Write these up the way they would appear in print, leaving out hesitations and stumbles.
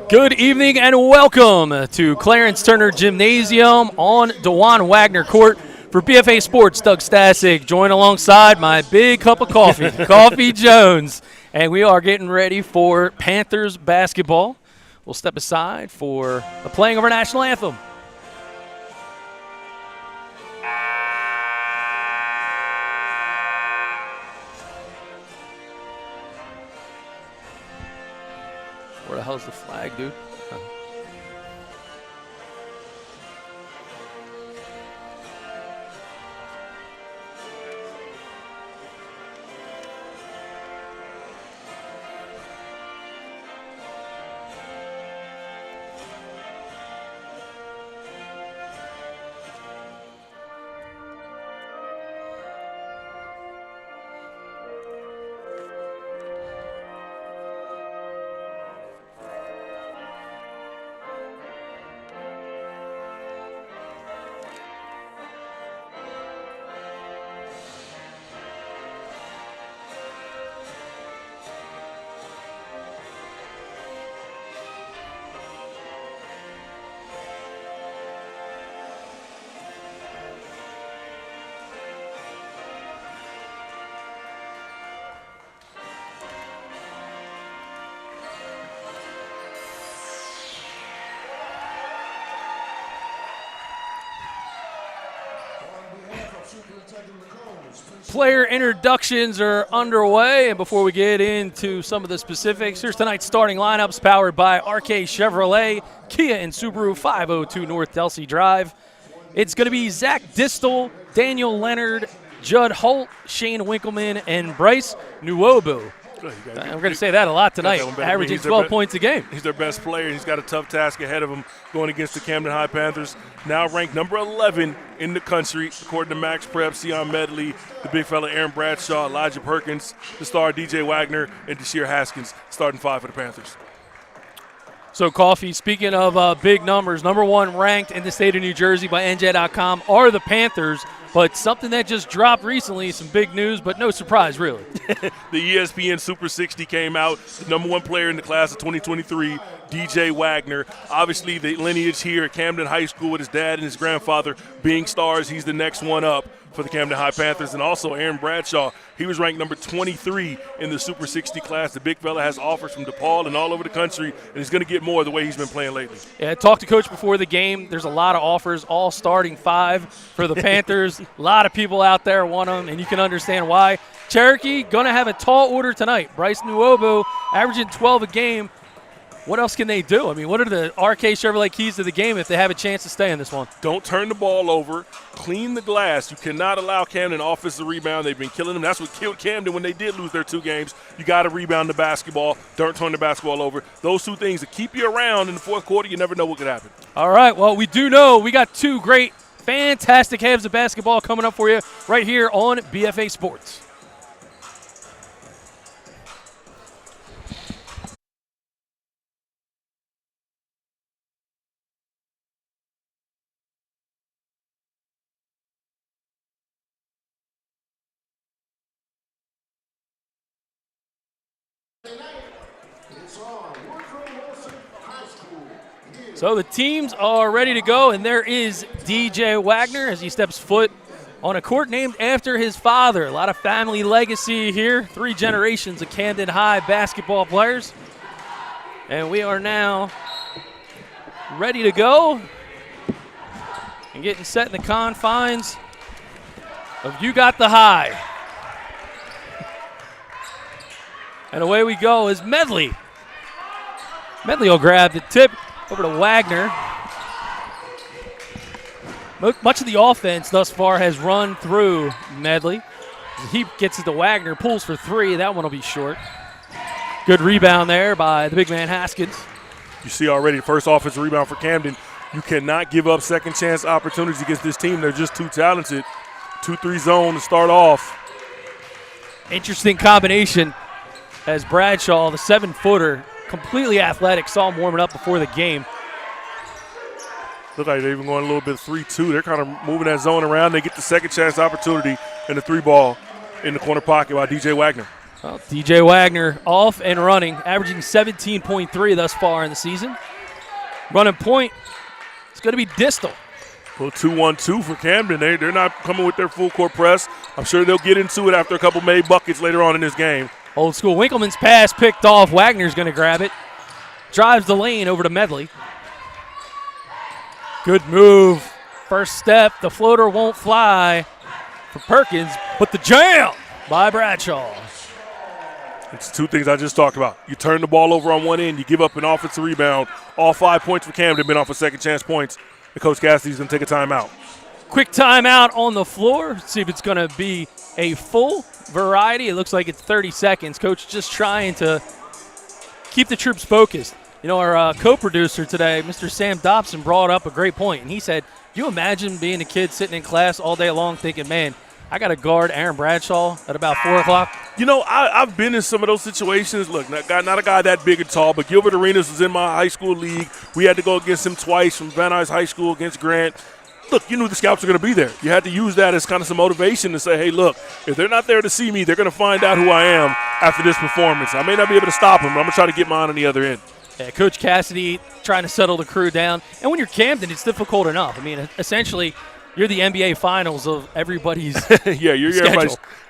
Good evening and welcome to Clarence Turner Gymnasium on DeJuan Wagner Court for BFA Sports. Doug Stasic, joined alongside my big cup of coffee, Coffee Jones. And we are getting ready for Panthers basketball. We'll step aside for the playing of our national anthem. Where the hell's the flag, dude? Player introductions are underway, and before we get into some of the specifics, here's tonight's starting lineups powered by RK Chevrolet, Kia and Subaru, 502 North Delsey Drive. It's going to be Zach Distel, Daniel Leonard, Judd Holt, Shane Winkleman, and Bryce Nuobu. We're going to say that a lot tonight, averaging 12 points a game. He's their best player. He's got a tough task ahead of him going against the Camden High Panthers, now ranked number 11 in the country, according to Max Prep, Sion Medley, the big fella Aaron Bradshaw, Elijah Perkins, the star DJ Wagner, and Deshair Haskins, starting five for the Panthers. So, Coffee, speaking of big numbers, number one ranked in the state of New Jersey by NJ.com are the Panthers, but something that just dropped recently, some big news, but no surprise, really. The ESPN Super 60 came out, the number one player in the class of 2023, DJ Wagner. Obviously, the lineage here at Camden High School with his dad and his grandfather being stars. He's the next one up for the Camden High Panthers. And also Aaron Bradshaw, he was ranked number 23 in the Super 60 class. The big fella has offers from DePaul and all over the country, and he's going to get more the way he's been playing lately. Yeah, I talked to Coach before the game. There's a lot of offers, all starting five for the Panthers. A lot of people out there want them, and you can understand why. Cherokee going to have a tall order tonight. Bryce Nuobu averaging 12 a game. What else can they do? I mean, what are the RK Chevrolet keys to the game if they have a chance to stay in this one? Don't turn the ball over. Clean the glass. You cannot allow Camden offensive rebound. They've been killing them. That's what killed Camden when they did lose their two games. You got to rebound the basketball. Don't turn the basketball over. Those two things that keep you around in the fourth quarter, you never know what could happen. All right, well, we do know we got two great, fantastic halves of basketball coming up for you right here on BFA Sports. So the teams are ready to go, and there is DJ Wagner as he steps foot on a court named after his father. A lot of family legacy here, 3 generations of Camden High basketball players. And we are now ready to go and getting set in the confines of You Got the High. And away we go as Medley. Medley will grab the tip over to Wagner. Much of the offense thus far has run through Medley. He gets it to Wagner, pulls for 3. That one will be short. Good rebound there by the big man Haskins. You see already the first offensive rebound for Camden. You cannot give up second chance opportunities against this team. They're just too talented. 2-3 zone to start off. Interesting combination as Bradshaw, the 7-footer, completely athletic, saw him warming up before the game. Look like they're even going a little bit 3-2. They're kind of moving that zone around. They get the second chance opportunity and the 3-ball in the corner pocket by DJ Wagner. Well, DJ Wagner off and running, averaging 17.3 thus far in the season. Running point, it's going to be Distal. A little 2-1-2 for Camden. They're not coming with their full court press. I'm sure they'll get into it after a couple made buckets later on in this game. Old school. Winkleman's pass picked off. Wagner's going to grab it. Drives the lane over to Medley. Good move. First step. The floater won't fly for Perkins, but the jam by Bradshaw. It's two things I just talked about. You turn the ball over on one end, you give up an offensive rebound. All 5 points for Camden been off of second chance points. And Coach Cassidy's going to take a timeout. Quick timeout on the floor. See if it's going to be a full variety. It looks like it's 30 seconds. Coach just trying to keep the troops focused. You know, our co-producer today, Mr. Sam Dobson, brought up a great point, and he said, "Do you imagine being a kid sitting in class all day long thinking, man, I got to guard Aaron Bradshaw at about 4 o'clock?" You know, I've been in some of those situations. Look, not a guy that big and tall, but Gilbert Arenas was in my high school league. We had to go against him twice from Van Nuys High School against Grant. Look, you knew the scouts were going to be there. You had to use that as kind of some motivation to say, hey, look, if they're not there to see me, they're going to find out who I am after this performance. I may not be able to stop them, but I'm going to try to get mine on the other end. Yeah, Coach Cassidy trying to settle the crew down. And when you're Camden, it's difficult enough. I mean, essentially, you're the NBA Finals of everybody's yeah, you're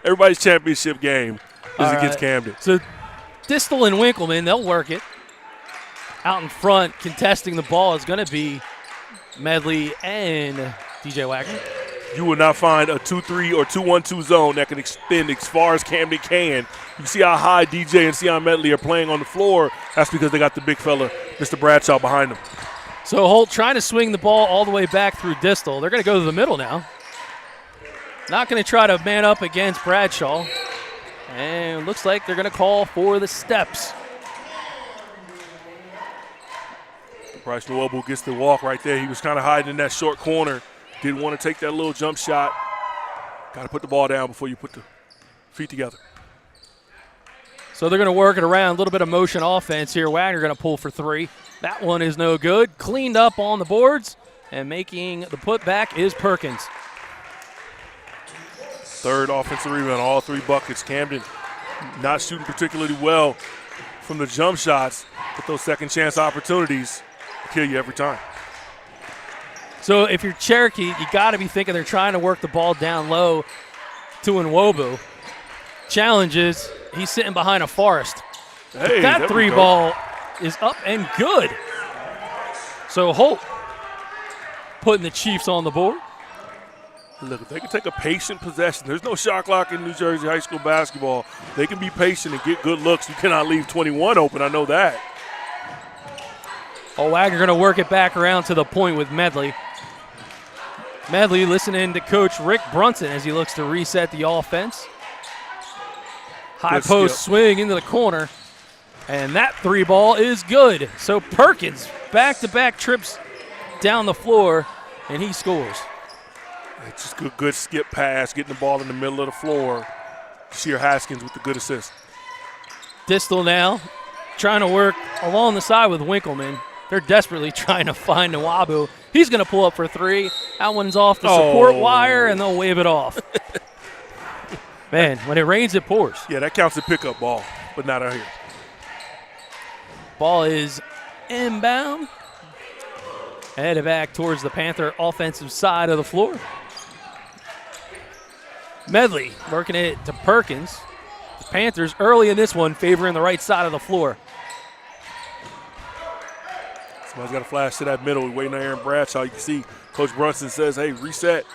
everybody's championship game is against Camden. So Distal and Winkleman, they'll work it. Out in front, contesting the ball is going to be Medley and DJ Wagner. You will not find a 2-3 or 2-1-2 zone that can extend as far as Camden can. You see how high DJ and Sion Medley are playing on the floor. That's because they got the big fella, Mr. Bradshaw, behind them. So Holt trying to swing the ball all the way back through Distal. They're going to go to the middle now. Not going to try to man up against Bradshaw. And looks like they're going to call for the steps. Bryce Nwobu gets the walk right there. He was kind of hiding in that short corner. Didn't want to take that little jump shot. Got to put the ball down before you put the feet together. So they're going to work it around. A little bit of motion offense here. Wagner going to pull for 3. That one is no good. Cleaned up on the boards. And making the putback is Perkins. Third offensive rebound, all 3 buckets. Camden not shooting particularly well from the jump shots, but those second chance opportunities kill you every time. So if you're Cherokee, you got to be thinking they're trying to work the ball down low to Nwobu. Challenge is he's sitting behind a Forrest. Hey, that 3-ball is up and good. So Holt putting the Chiefs on the board. Look, if they can take a patient possession, there's no shot clock in New Jersey high school basketball. They can be patient and get good looks. You cannot leave 21 open, I know that. Oh, Wagner going to work it back around to the point with Medley. Medley listening to Coach Rick Brunson as he looks to reset the offense. High post swing into the corner. And that 3-ball is good. So Perkins, back-to-back trips down the floor, and he scores. It's just a good skip pass, getting the ball in the middle of the floor. Sheer Haskins with the good assist. Distal now trying to work along the side with Winkleman. They're desperately trying to find Nwobu. He's going to pull up for 3. That one's off the support wire, and they'll wave it off. Man, when it rains, it pours. Yeah, that counts as pickup ball, but not out here. Ball is inbound. Headed back towards the Panther offensive side of the floor. Medley working it to Perkins. The Panthers early in this one favoring the right side of the floor. Somebody's got to flash to that middle. We're waiting on Aaron Bradshaw. You can see Coach Brunson says, hey, reset.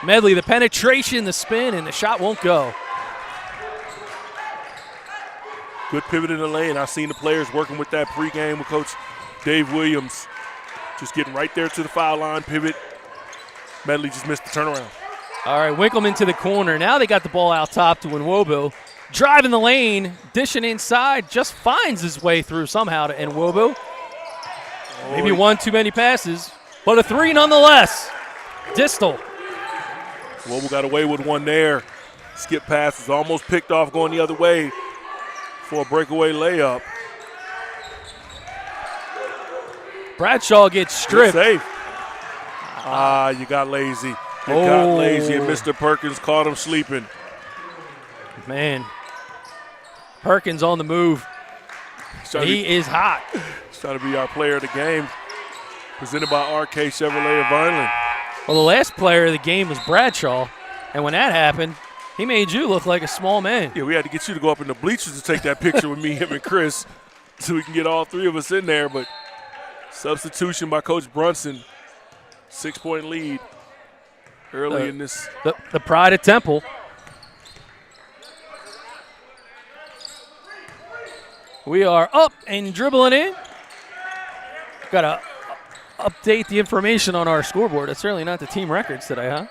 Medley, the penetration, the spin, and the shot won't go. Good pivot in the lane. I've seen the players working with that pregame with Coach Dave Williams. Just getting right there to the foul line, pivot. Medley just missed the turnaround. All right, Winkleman to the corner. Now they got the ball out top to Nwobu. Driving the lane, dishing inside, just finds his way through somehow to Nwobu. Maybe one too many passes, but a 3 nonetheless. Distal. Nwobu got away with one there. Skip pass was almost picked off going the other way for a breakaway layup. Bradshaw gets stripped. Good save. You got lazy. You got lazy, and Mr. Perkins caught him sleeping. Man, Perkins on the move. He is hot. He's trying to be our player of the game. Presented by RK Chevrolet of Vineland. Well, the last player of the game was Bradshaw, and when that happened, he made you look like a small man. Yeah, we had to get you to go up in the bleachers to take that picture with me, him, and Chris, so we can get all three of us in there. But substitution by Coach Brunson, 6-point lead early in this. The pride of Temple. We are up and dribbling in. Got to update the information on our scoreboard. It's certainly not the team records today, huh?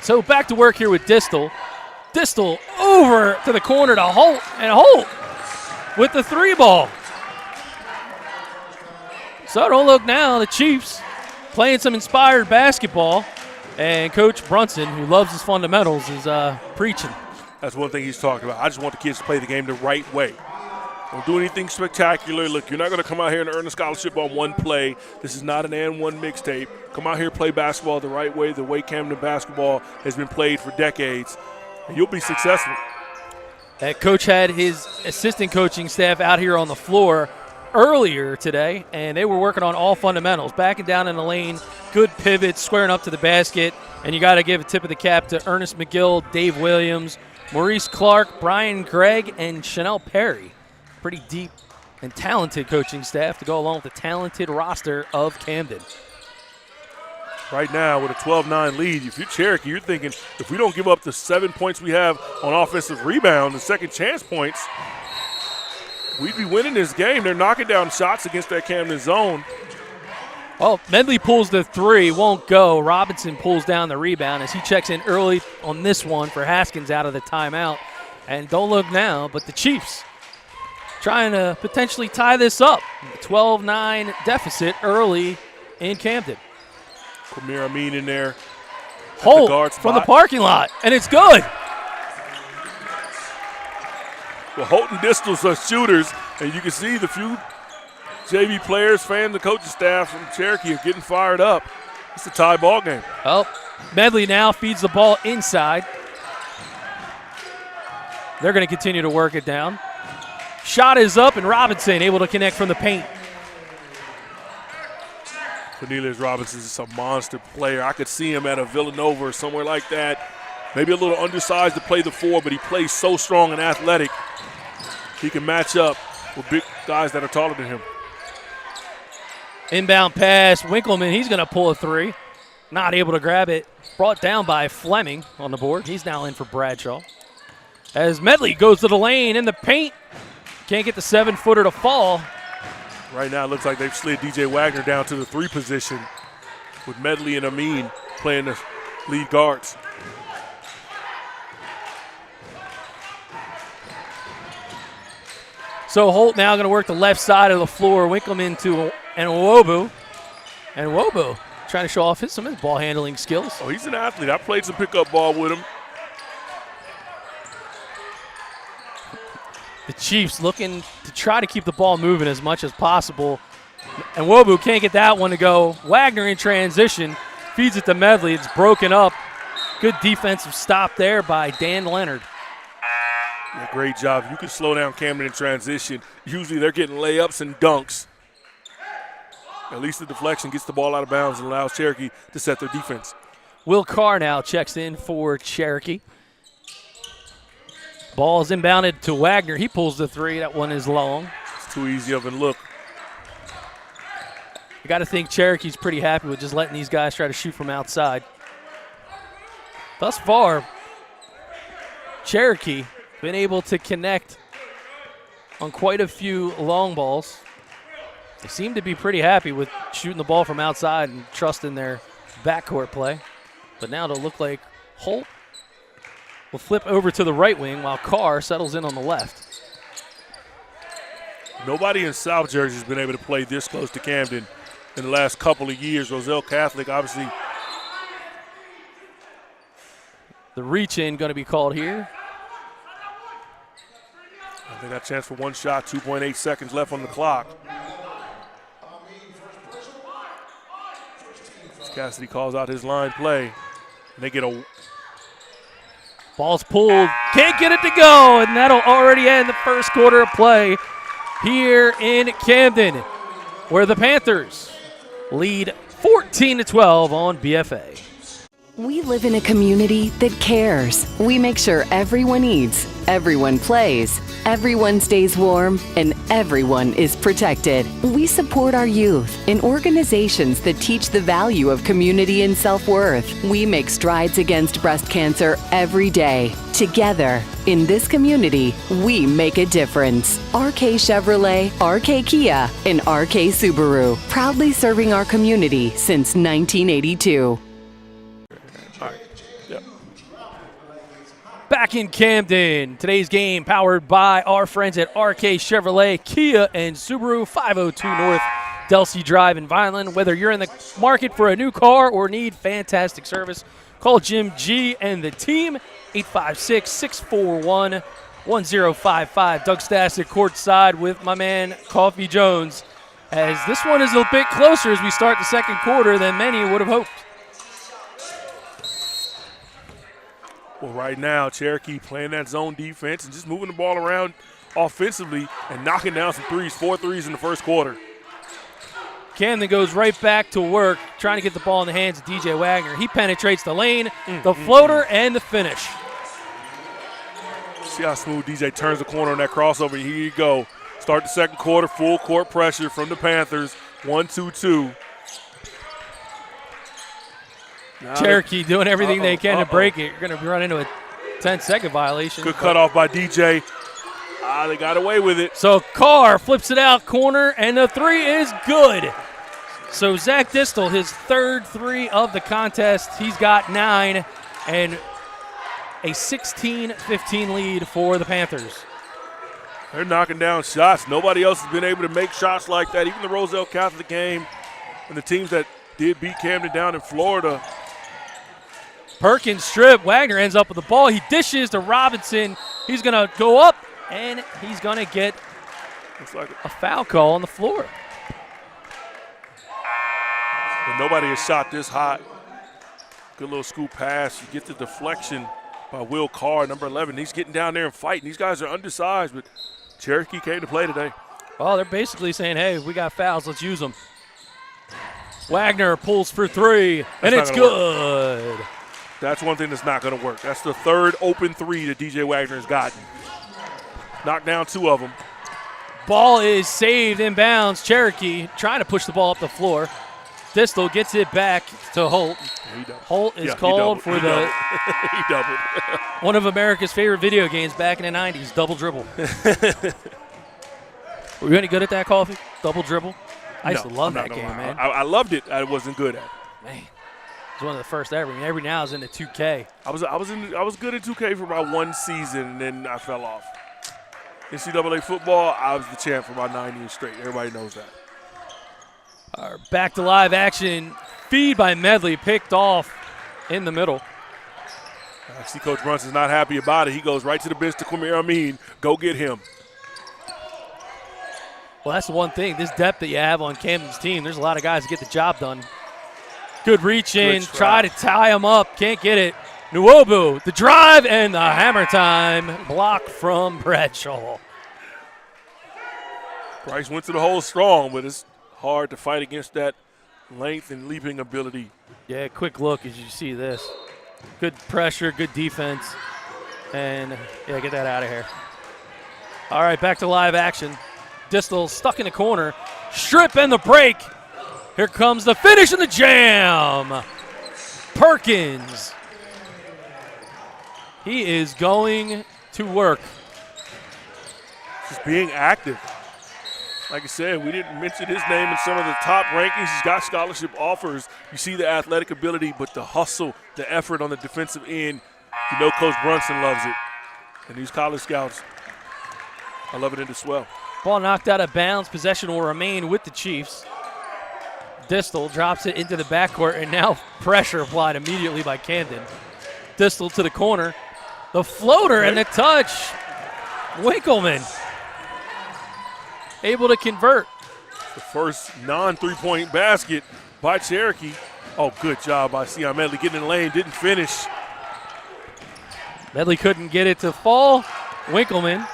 So back to work here with Distel. Distel over to the corner to Holt, and Holt with the 3-ball. So don't look now, the Chiefs playing some inspired basketball, and Coach Brunson, who loves his fundamentals, is preaching. That's one thing he's talking about. I just want the kids to play the game the right way. Don't do anything spectacular. Look, you're not going to come out here and earn a scholarship on one play. This is not an and one mixtape. Come out here, play basketball the right way, the way Camden basketball has been played for decades, and you'll be successful. That coach had his assistant coaching staff out here on the floor earlier today, and they were working on all fundamentals, backing down in the lane, good pivots, squaring up to the basket, and you got to give a tip of the cap to Ernest McGill, Dave Williams, Maurice Clark, Brian Gregg, and Chanel Perry. Pretty deep and talented coaching staff to go along with the talented roster of Camden. Right now with a 12-9 lead, if you're Cherokee, you're thinking if we don't give up the 7 points we have on offensive rebound and second chance points, we'd be winning this game. They're knocking down shots against that Camden zone. Well, Medley pulls the 3, won't go. Robinson pulls down the rebound as he checks in early on this one for Haskins out of the timeout. And don't look now, but the Chiefs trying to potentially tie this up. 12-9 deficit early in Camden. Premier Amin in there. Holt from the parking lot, and it's good. Well, Holt and Distel are shooters, and you can see the few JV players, fans, the coaching staff from Cherokee are getting fired up. It's a tie ball game. Well, Medley now feeds the ball inside. They're going to continue to work it down. Shot is up, and Robinson able to connect from the paint. Cornelius Robinson is a monster player. I could see him at a Villanova or somewhere like that. Maybe a little undersized to play the 4, but he plays so strong and athletic. He can match up with big guys that are taller than him. Inbound pass, Winkleman, he's going to pull a 3. Not able to grab it. Brought down by Fleming on the board. He's now in for Bradshaw. As Medley goes to the lane in the paint. Can't get the 7-footer to fall. Right now it looks like they've slid DJ Wagner down to the 3 position with Medley and Amin playing the lead guards. So Holt now going to work the left side of the floor. Winkleman to Nwobu. And Nwobu trying to show off some of his ball handling skills. Oh, he's an athlete. I played some pickup ball with him. The Chiefs looking to try to keep the ball moving as much as possible. And Nwobu can't get that one to go. Wagner in transition, feeds it to Medley. It's broken up. Good defensive stop there by Dan Leonard. Yeah, great job. You can slow down Camden in transition. Usually they're getting layups and dunks. At least the deflection gets the ball out of bounds and allows Cherokee to set their defense. Will Carr now checks in for Cherokee. Ball is inbounded to Wagner. He pulls the 3. That one is long. It's too easy of a look. You got to think Cherokee's pretty happy with just letting these guys try to shoot from outside. Thus far, Cherokee been able to connect on quite a few long balls. They seem to be pretty happy with shooting the ball from outside and trusting their backcourt play. But now it'll look like Holt will flip over to the right wing while Carr settles in on the left. Nobody in South Jersey has been able to play this close to Camden in the last couple of years. Roselle Catholic obviously The reach-in going to be called here. They got a chance for one shot, 2.8 seconds left on the clock. Cassidy calls out his line play, and they get a ball's pulled, can't get it to go, and that'll already end the first quarter of play here in Camden, where the Panthers lead 14-12 on BFA. We live in a community that cares. We make sure everyone eats, everyone plays, everyone stays warm, and everyone is protected. We support our youth in organizations that teach the value of community and self-worth. We make strides against breast cancer every day. Together, in this community, we make a difference. RK Chevrolet, RK Kia, and RK Subaru, proudly serving our community since 1982. Back in Camden, today's game powered by our friends at RK Chevrolet, Kia, and Subaru, 502 North Delsea Drive in Vineland. Whether you're in the market for a new car or need fantastic service, call Jim G and the team, 856-641-1055. Doug Stasek courtside with my man Coffee Jones, as this one is a bit closer as we start the second quarter than many would have hoped. Well, right now, Cherokee playing that zone defense and just moving the ball around offensively and knocking down some threes, 4 threes in the first quarter. Camden goes right back to work, trying to get the ball in the hands of DJ Wagner. He penetrates the lane, the floater, and the finish. See how smooth DJ turns the corner on that crossover. Here you go. Start the second quarter, full court pressure from the Panthers, 1-2-2. Cherokee doing everything they can to break it. You're going to run into a 10-second violation. Good cutoff by DJ. They got away with it. So Carr flips it out corner, and the three is good. So Zach Distel, his third three of the contest. He's got 9 and a 16-15 lead for the Panthers. They're knocking down shots. Nobody else has been able to make shots like that. Even the Roselle Catholic game and the teams that did beat Camden down in Florida. Perkins strip. Wagner ends up with the ball. He dishes to Robinson. He's going to go up, and he's going to get a foul call on the floor. But nobody has shot this hot. Good little scoop pass. You get the deflection by Will Carr, number 11. He's getting down there and fighting. These guys are undersized, but Cherokee came to play today. Well, they're basically saying, hey, we got fouls. Let's use them. Wagner pulls for 3, and it's good. That's one thing that's not going to work. That's the third open 3 that DJ Wagner has gotten. Knocked down 2 of them. Ball is saved inbounds. Cherokee trying to push the ball up the floor. Distel gets it back to Holt. Holt is called for the he doubled. one of America's favorite video games back in the 90s, double dribble. Were you any good at that, Coffee? Double dribble? I used to love that game, man. I loved it. I wasn't good at it. Man. It was one of the first ever. I mean, every now I was into 2K. I was good at 2K for about 1 season, and then I fell off. NCAA football, I was the champ for about 9 years straight. Everybody knows that. Our back to live action. Feed by Medley, picked off in the middle. I see Coach Brunson's not happy about it. He goes right to the bench to Quamir Amin. Go get him. Well, that's the one thing. This depth that you have on Camden's team, there's a lot of guys that get the job done. Good reach in, try to tie him up, can't get it. Nwobu, the drive, and the hammer time. Block from Bradshaw. Bryce went to the hole strong, but it's hard to fight against that length and leaping ability. Yeah, quick look as you see this. Good pressure, good defense. And, yeah, get that out of here. All right, back to live action. Distel stuck in the corner. Strip and the break. Here comes the finish and the jam. Perkins. He is going to work. Just being active. Like I said, we didn't mention his name in some of the top rankings. He's got scholarship offers. You see the athletic ability, but the hustle, the effort on the defensive end, you know Coach Brunson loves it. And these college scouts are loving it as well. Ball knocked out of bounds. Possession will remain with the Chiefs. Distel drops it into the backcourt, and now pressure applied immediately by Camden. Distal to the corner. The floater and the touch. Winkleman able to convert. The first non-3-point basket by Cherokee. Oh, good job by Sion Medley getting in the lane, didn't finish. Medley couldn't get it to fall. Winkleman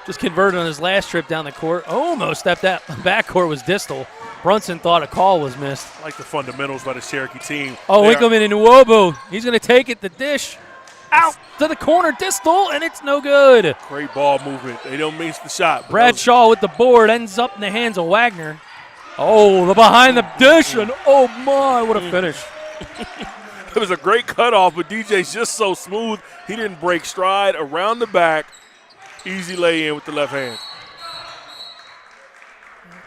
just converted on his last trip down the court. Almost stepped that backcourt was Distal. Brunson thought a call was missed. I like the fundamentals by the Cherokee team. Oh, Winkleman and Nwobo. He's going to take it, the dish. Out to the corner, Distal, and it's no good. Great ball movement. They don't miss the shot. Bradshaw with the board ends up in the hands of Wagner. Oh, the behind the dish, and oh my, what a finish. It was a great cutoff, but DJ's just so smooth. He didn't break stride around the back. Easy lay in with the left hand.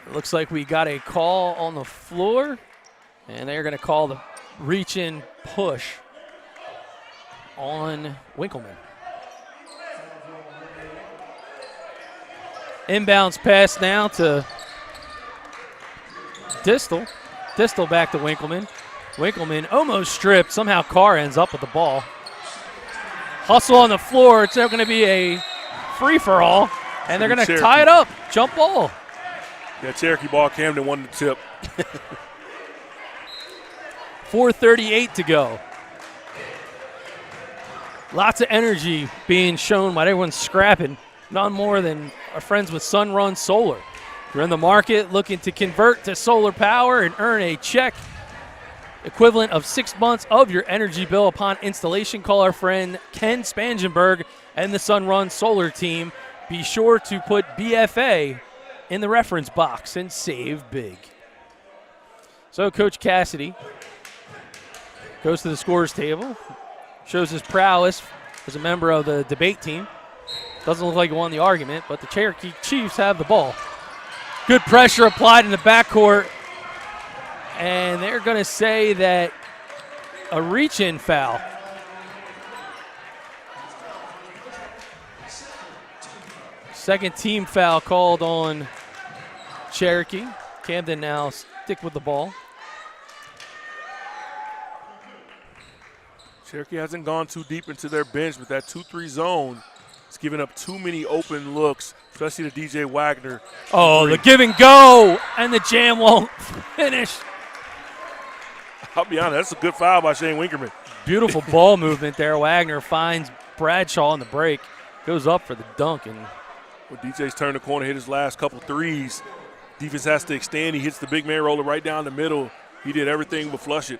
It looks like we got a call on the floor, and they're going to call the reach-in push on Winkleman. Inbounds pass now to Distal. Distal back to Winkleman. Winkleman almost stripped. Somehow Carr ends up with the ball. Hustle on the floor. It's now going to be a free-for-all, and they're going to tie it up. Jump ball. Yeah, Cherokee ball. Camden won the tip. 4:38 to go. Lots of energy being shown while everyone's scrapping. None more than our friends with Sunrun Solar. If you're in the market looking to convert to solar power and earn a check equivalent of 6 months of your energy bill upon installation, call our friend Ken Spangenberg and the Sunrun Solar team. Be sure to put BFA in the reference box and save big. So Coach Cassidy goes to the scorer's table, shows his prowess as a member of the debate team. Doesn't look like he won the argument, but the Cherokee Chiefs have the ball. Good pressure applied in the backcourt, and they're going to say that a reach-in foul. Second team foul called on Cherokee. Camden now stick with the ball. Cherokee hasn't gone too deep into their bench, but that 2-3 zone is giving up too many open looks, especially to DJ Wagner. Oh, the give and go, and the jam won't finish. I'll be honest, that's a good foul by Shane Winkerman. Beautiful ball movement there. Wagner finds Bradshaw on the break, goes up for the dunk. And when DJ's turned the corner, hit his last couple threes, defense has to extend. He hits the big man roller right down the middle. He did everything but flush it.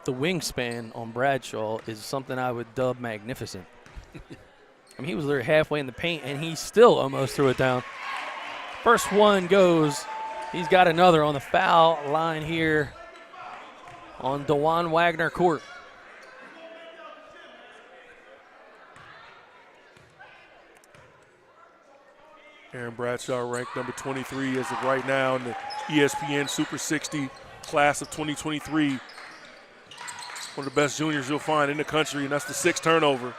The wingspan on Bradshaw is something I would dub magnificent. I mean, he was literally halfway in the paint, and he still almost threw it down. First one goes. He's got another on the foul line here on DeJuan Wagner court. Aaron Bradshaw ranked number 23 as of right now in the ESPN Super 60 class of 2023. One of the best juniors you'll find in the country, and that's the 6th turnover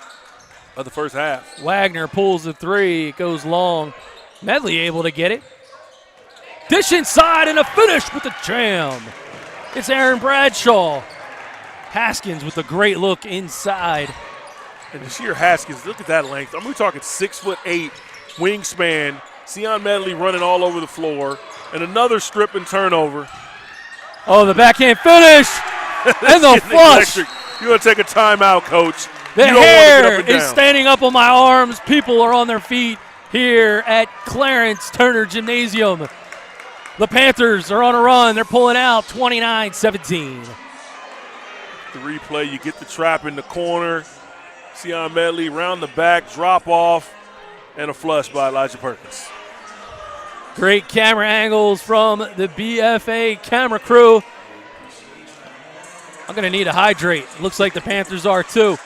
of the first half. Wagner pulls the three. It goes long. Medley able to get it. Dish inside and a finish with the jam. It's Aaron Bradshaw. Haskins with a great look inside. And the sheer Haskins, look at that length. I mean, we're talking 6'8" wingspan. Sion Medley running all over the floor. And another strip and turnover. Oh, the backhand finish. And the flush. You're going to take a timeout, Coach. The hair is standing up on my arms. People are on their feet here at Clarence Turner Gymnasium. The Panthers are on a run. They're pulling out 29-17. The replay, you get the trap in the corner. Sion Medley round the back, drop off, and a flush by Elijah Perkins. Great camera angles from the BFA camera crew. I'm going to need to hydrate. Looks like the Panthers are too.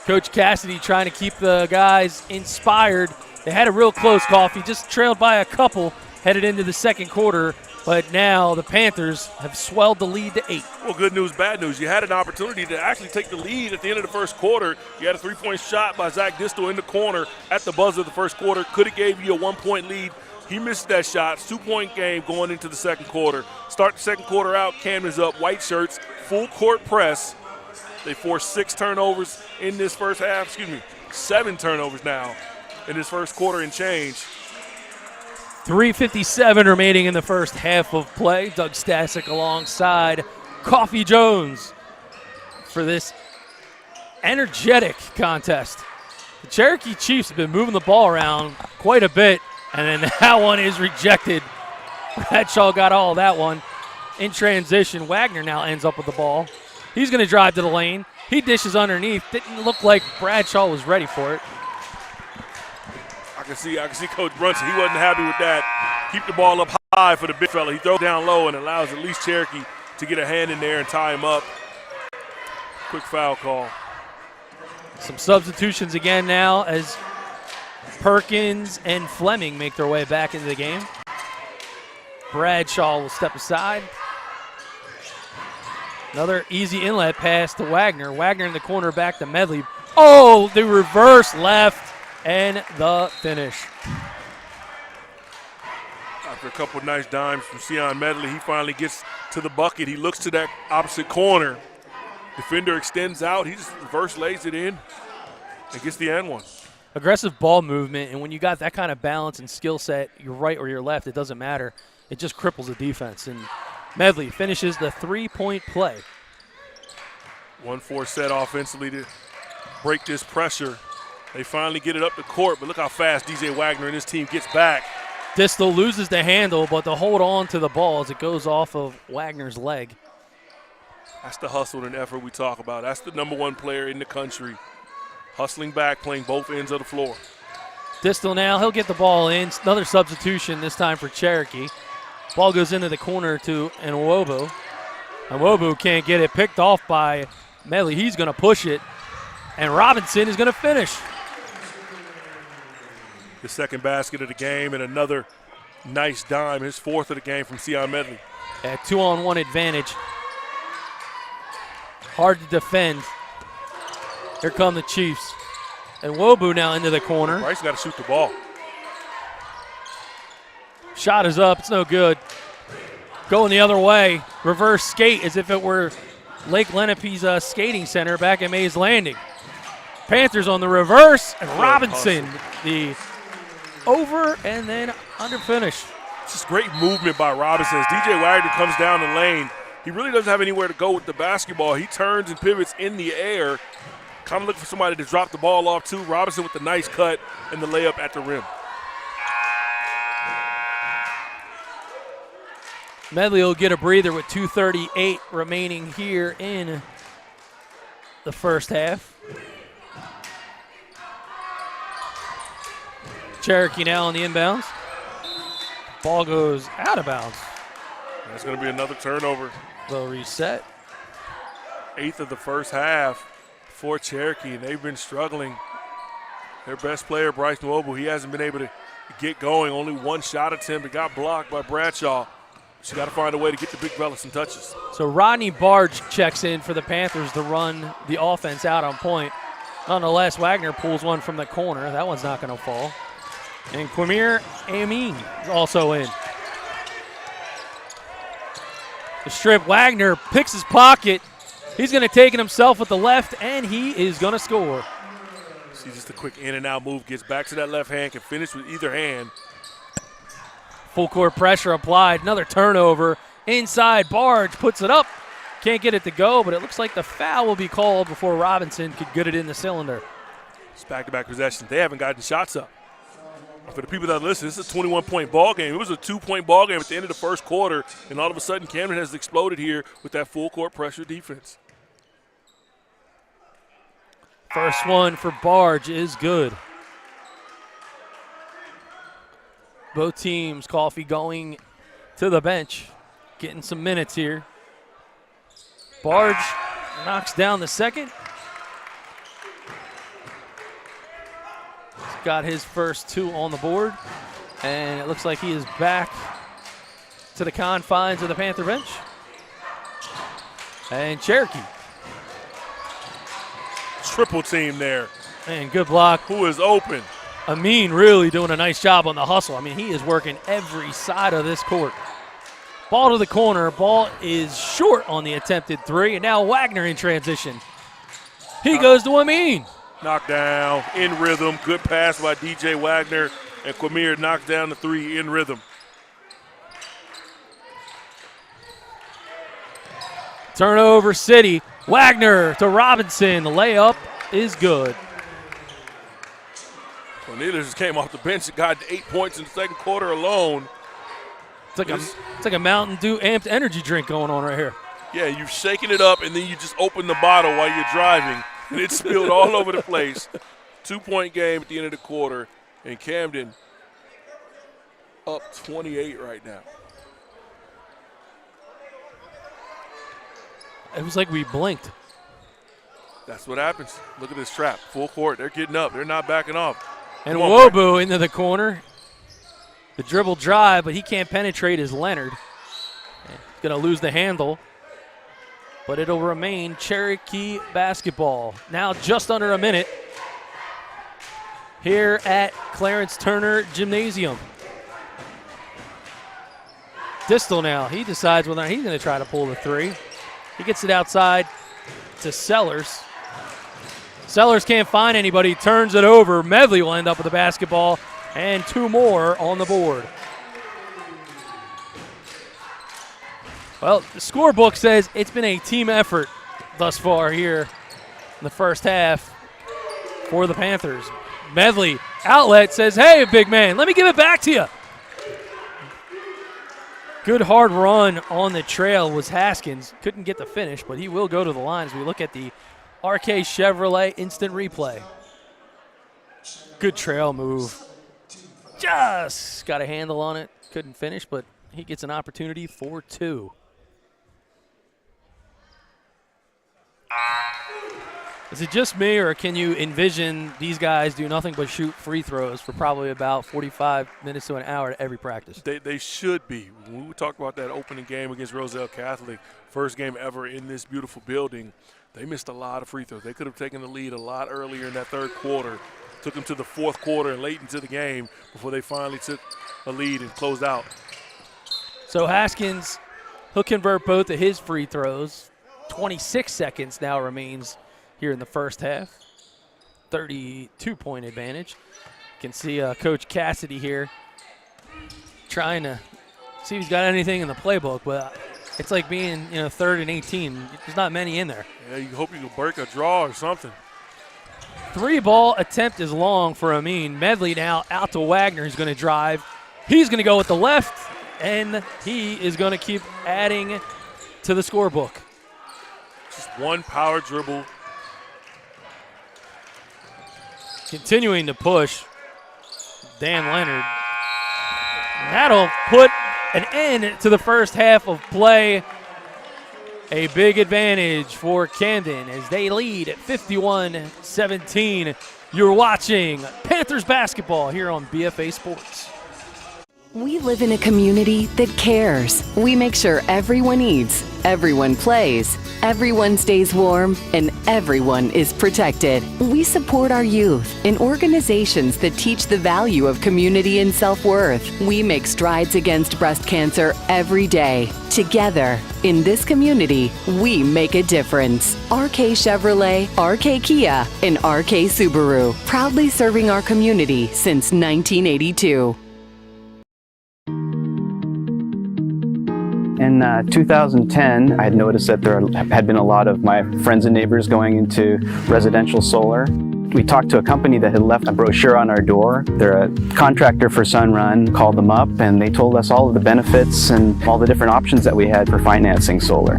Coach Cassidy trying to keep the guys inspired. They had a real close coffee, just trailed by a couple headed into the second quarter, but now the Panthers have swelled the lead to 8. Well, good news, bad news. You had an opportunity to actually take the lead at the end of the first quarter. You had a 3-point shot by Zach Distal in the corner at the buzzer of the first quarter. Could have gave you a 1-point lead. He missed that shot. 2-point game going into the second quarter. Start the second quarter out. Camden's up. White shirts. Full court press. They forced 6 turnovers in this first half. 7 turnovers now in this first quarter and change. 3:57 remaining in the first half of play. Doug Stasic alongside Coffee Jones for this energetic contest. The Cherokee Chiefs have been moving the ball around quite a bit, and then that one is rejected. Bradshaw got all of that one. In transition, Wagner now ends up with the ball. He's going to drive to the lane. He dishes underneath. Didn't look like Bradshaw was ready for it. I can see Coach Brunson. He wasn't happy with that. Keep the ball up high for the big fella. He throws down low and allows at least Cherokee to get a hand in there and tie him up. Quick foul call. Some substitutions again now as Perkins and Fleming make their way back into the game. Bradshaw will step aside. Another easy inlet pass to Wagner. Wagner in the corner back to Medley. Oh, the reverse left and the finish. After a couple of nice dimes from Sion Medley, he finally gets to the bucket. He looks to that opposite corner. Defender extends out. He just reverse lays it in and gets the and one. Aggressive ball movement, and when you got that kind of balance and skill set, your right or your left, it doesn't matter. It just cripples the defense. And Medley finishes the three-point play. 1-4 set offensively to break this pressure. They finally get it up the court, but look how fast DJ Wagner and his team gets back. Distel loses the handle, but to hold on to the ball as it goes off of Wagner's leg. That's the hustle and effort we talk about. That's the #1 player in the country. Hustling back, playing both ends of the floor. Distel now, he'll get the ball in. Another substitution this time for Cherokee. Ball goes into the corner to Nwobu. Nwobu can't get it picked off by Medley. He's going to push it, and Robinson is going to finish. The second basket of the game and another nice dime, his 4th of the game from Sion Medley. A 2-on-1 advantage. Hard to defend. Here come the Chiefs. And Nwobu now into the corner. Bryce got to shoot the ball. Shot is up. It's no good. Going the other way. Reverse skate as if it were Lake Lenape's skating center back at Mays Landing. Panthers on the reverse. And Robinson, the over and then under finish. It's just great movement by Robinson. As DJ Wagner comes down the lane, he really doesn't have anywhere to go with the basketball. He turns and pivots in the air, kind of looking for somebody to drop the ball off to. Robinson with the nice cut and the layup at the rim. Medley will get a breather with 2:38 remaining here in the first half. Cherokee now on the inbounds. Ball goes out of bounds. That's going to be another turnover. They'll reset. 8th of the first half for Cherokee, and they've been struggling. Their best player, Bryce Nwobu, he hasn't been able to get going. Only 1 shot attempt. It got blocked by Bradshaw. She got to find a way to get the big fella some touches. So Rodney Barge checks in for the Panthers to run the offense out on point. Nonetheless, Wagner pulls one from the corner. That one's not going to fall. And Quamir Amin is also in. The strip, Wagner picks his pocket. He's going to take it himself with the left, and he is going to score. See, just a quick in and out move. Gets back to that left hand, can finish with either hand. Full court pressure applied. Another turnover. Inside, Barge puts it up. Can't get it to go, but it looks like the foul will be called before Robinson could get it in the cylinder. It's back-to-back possessions. They haven't gotten shots up. For the people that listen, this is a 21-point ball game. It was a 2-point ball game at the end of the first quarter, and all of a sudden Camden has exploded here with that full court pressure defense. First one for Barge is good. Both teams, Coffee going to the bench, getting some minutes here. Barge knocks down the second. He's got his first 2 on the board, and it looks like he is back to the confines of the Panther bench. And Cherokee. Triple team there. And good block. Who is open? Amin really doing a nice job on the hustle. I mean, he is working every side of this court. Ball to the corner. Ball is short on the attempted 3, and now Wagner in transition. He goes to Amin. Knocked down, in rhythm. Good pass by DJ Wagner, and Quamir knocks down the three in rhythm. Turnover City. Wagner to Robinson. The layup is good. Cornelius came off the bench and got 8 points in the second quarter alone. It's like a Mountain Dew amped energy drink going on right here. Yeah, you're shaking it up, and then you just open the bottle while you're driving, and it spilled all over the place. 2-point game at the end of the quarter, and Camden up 28 right now. It was like we blinked. That's what happens. Look at this trap. Full court. They're getting up. They're not backing off. And Wobu into the corner. The dribble drive, but he can't penetrate as Leonard. He's going to lose the handle. But it'll remain Cherokee basketball. Now just under a minute here at Clarence Turner Gymnasium. Distal now. He decides whether or not he's going to try to pull the three. He gets it outside to Sellers. Sellers can't find anybody. Turns it over. Medley will end up with the basketball. And two more on the board. Well, the scorebook says it's been a team effort thus far here in the first half for the Panthers. Medley, outlet, says, hey, big man, let me give it back to you. Good hard run on the trail was Haskins. Couldn't get the finish, but he will go to the line as we look at the RK Chevrolet instant replay. Good trail move. Just got a handle on it. Couldn't finish, but he gets an opportunity for two. Is it just me, or can you envision these guys do nothing but shoot free throws for probably about 45 minutes to an hour at every practice? They should be. When we talk about that opening game against Roselle Catholic, first game ever in this beautiful building, they missed a lot of free throws. They could have taken the lead a lot earlier in that third quarter. Took them to the fourth quarter and late into the game before they finally took a lead and closed out. So Haskins, he'll convert both of his free throws. 26 seconds now remains here in the first half. 32-point advantage. You can see Coach Cassidy here trying to see if he's got anything in the playbook, but it's like being, third and 18. There's not many in there. Yeah, you hope you can break a draw or something. Three-ball attempt is long for Amin. Medley now out to Wagner. He's going to drive. He's going to go with the left, and he is going to keep adding to the scorebook. Just one power dribble. Continuing to push Dan Leonard. And that'll put an end to the first half of play. A big advantage for Camden as they lead at 51-17. You're watching Panthers basketball here on BFA Sports. We live in a community that cares. We make sure everyone eats, everyone plays, everyone stays warm, and everyone is protected. We support our youth in organizations that teach the value of community and self-worth. We make strides against breast cancer every day. Together, in this community, we make a difference. RK Chevrolet, RK Kia, and RK Subaru, proudly serving our community since 1982. In 2010, I had noticed that there had been a lot of my friends and neighbors going into residential solar. We talked to a company that had left a brochure on our door. They're a contractor for Sunrun, called them up, and they told us all of the benefits and all the different options that we had for financing solar.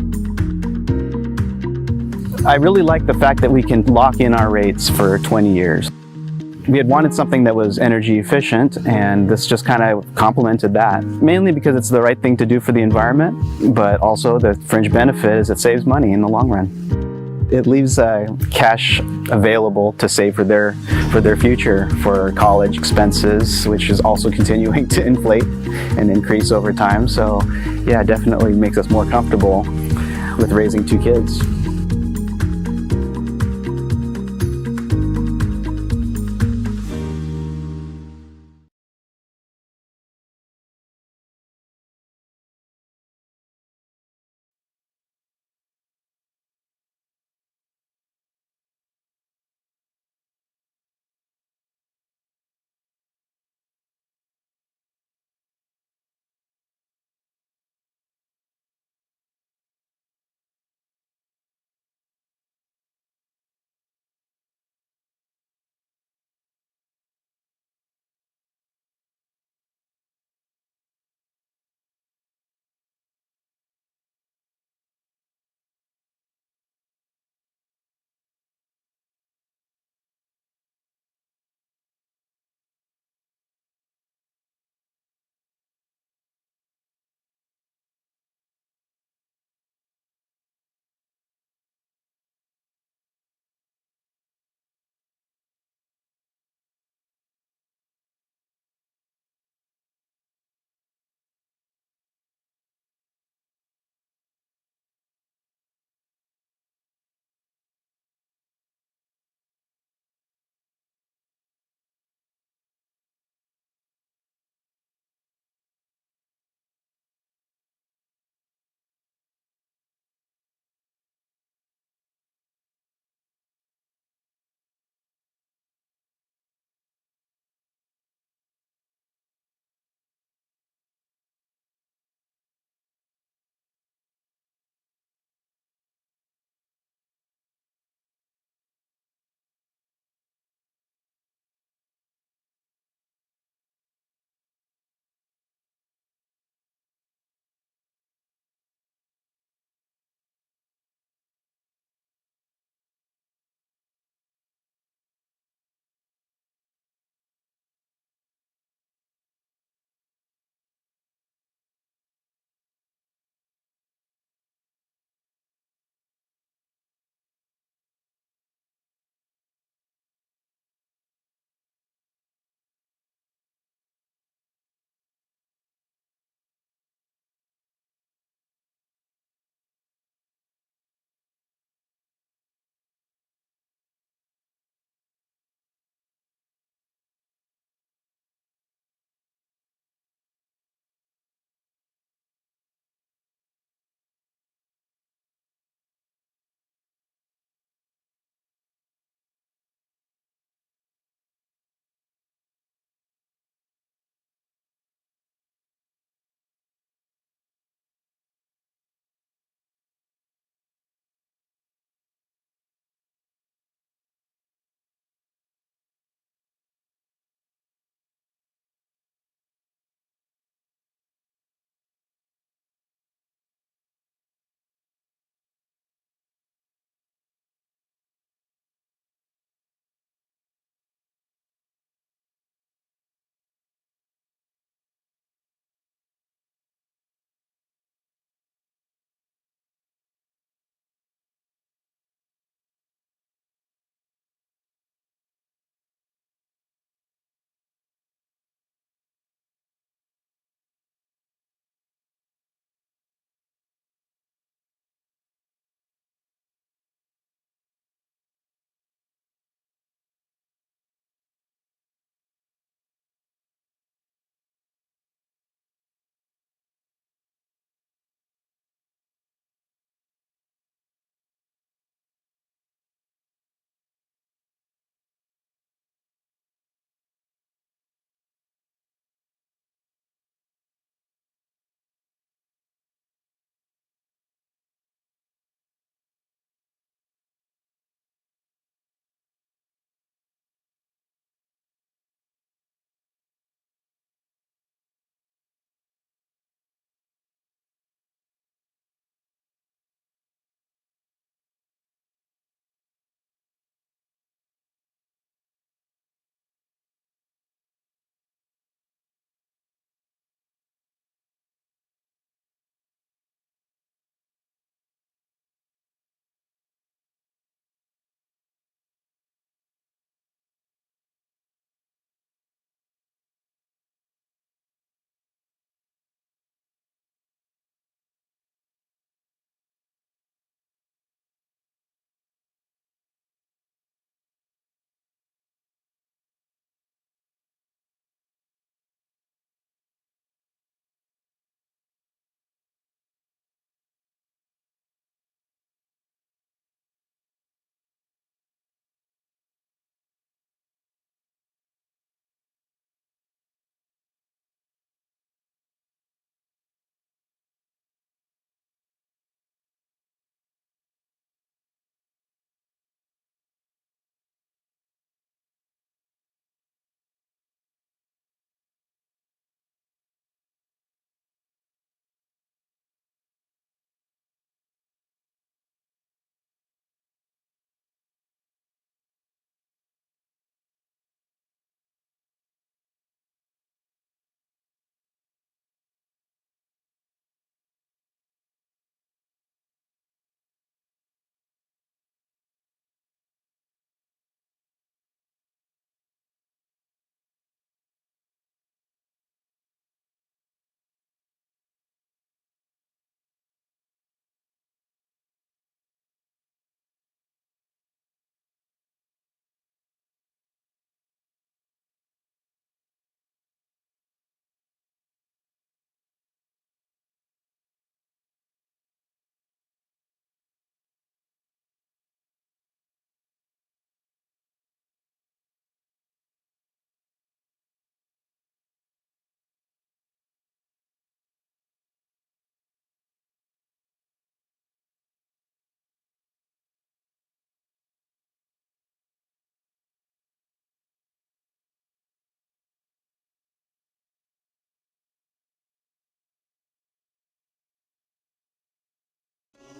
I really like the fact that we can lock in our rates for 20 years. We had wanted something that was energy efficient, and this just kind of complemented that. Mainly because it's the right thing to do for the environment, but also the fringe benefit is it saves money in the long run. It leaves cash available to save for their future, for college expenses, which is also continuing to inflate and increase over time. So yeah, it definitely makes us more comfortable with raising two kids.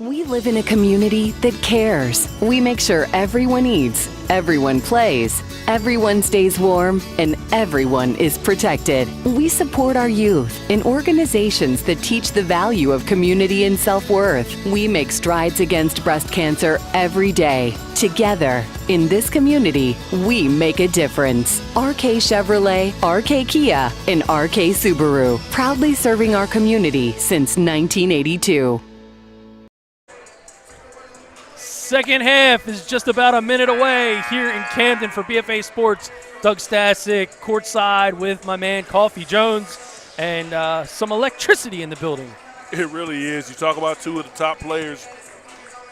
We live in a community that cares. We make sure everyone eats, everyone plays, everyone stays warm, and everyone is protected. We support our youth in organizations that teach the value of community and self-worth. We make strides against breast cancer every day. Together, in this community, we make a difference. RK Chevrolet, RK Kia, and RK Subaru, proudly serving our community since 1982. Second half is just about a minute away here in Camden for BFA Sports. Doug Stasic courtside with my man Coffee Jones, and some electricity in the building. It really is. You talk about two of the top players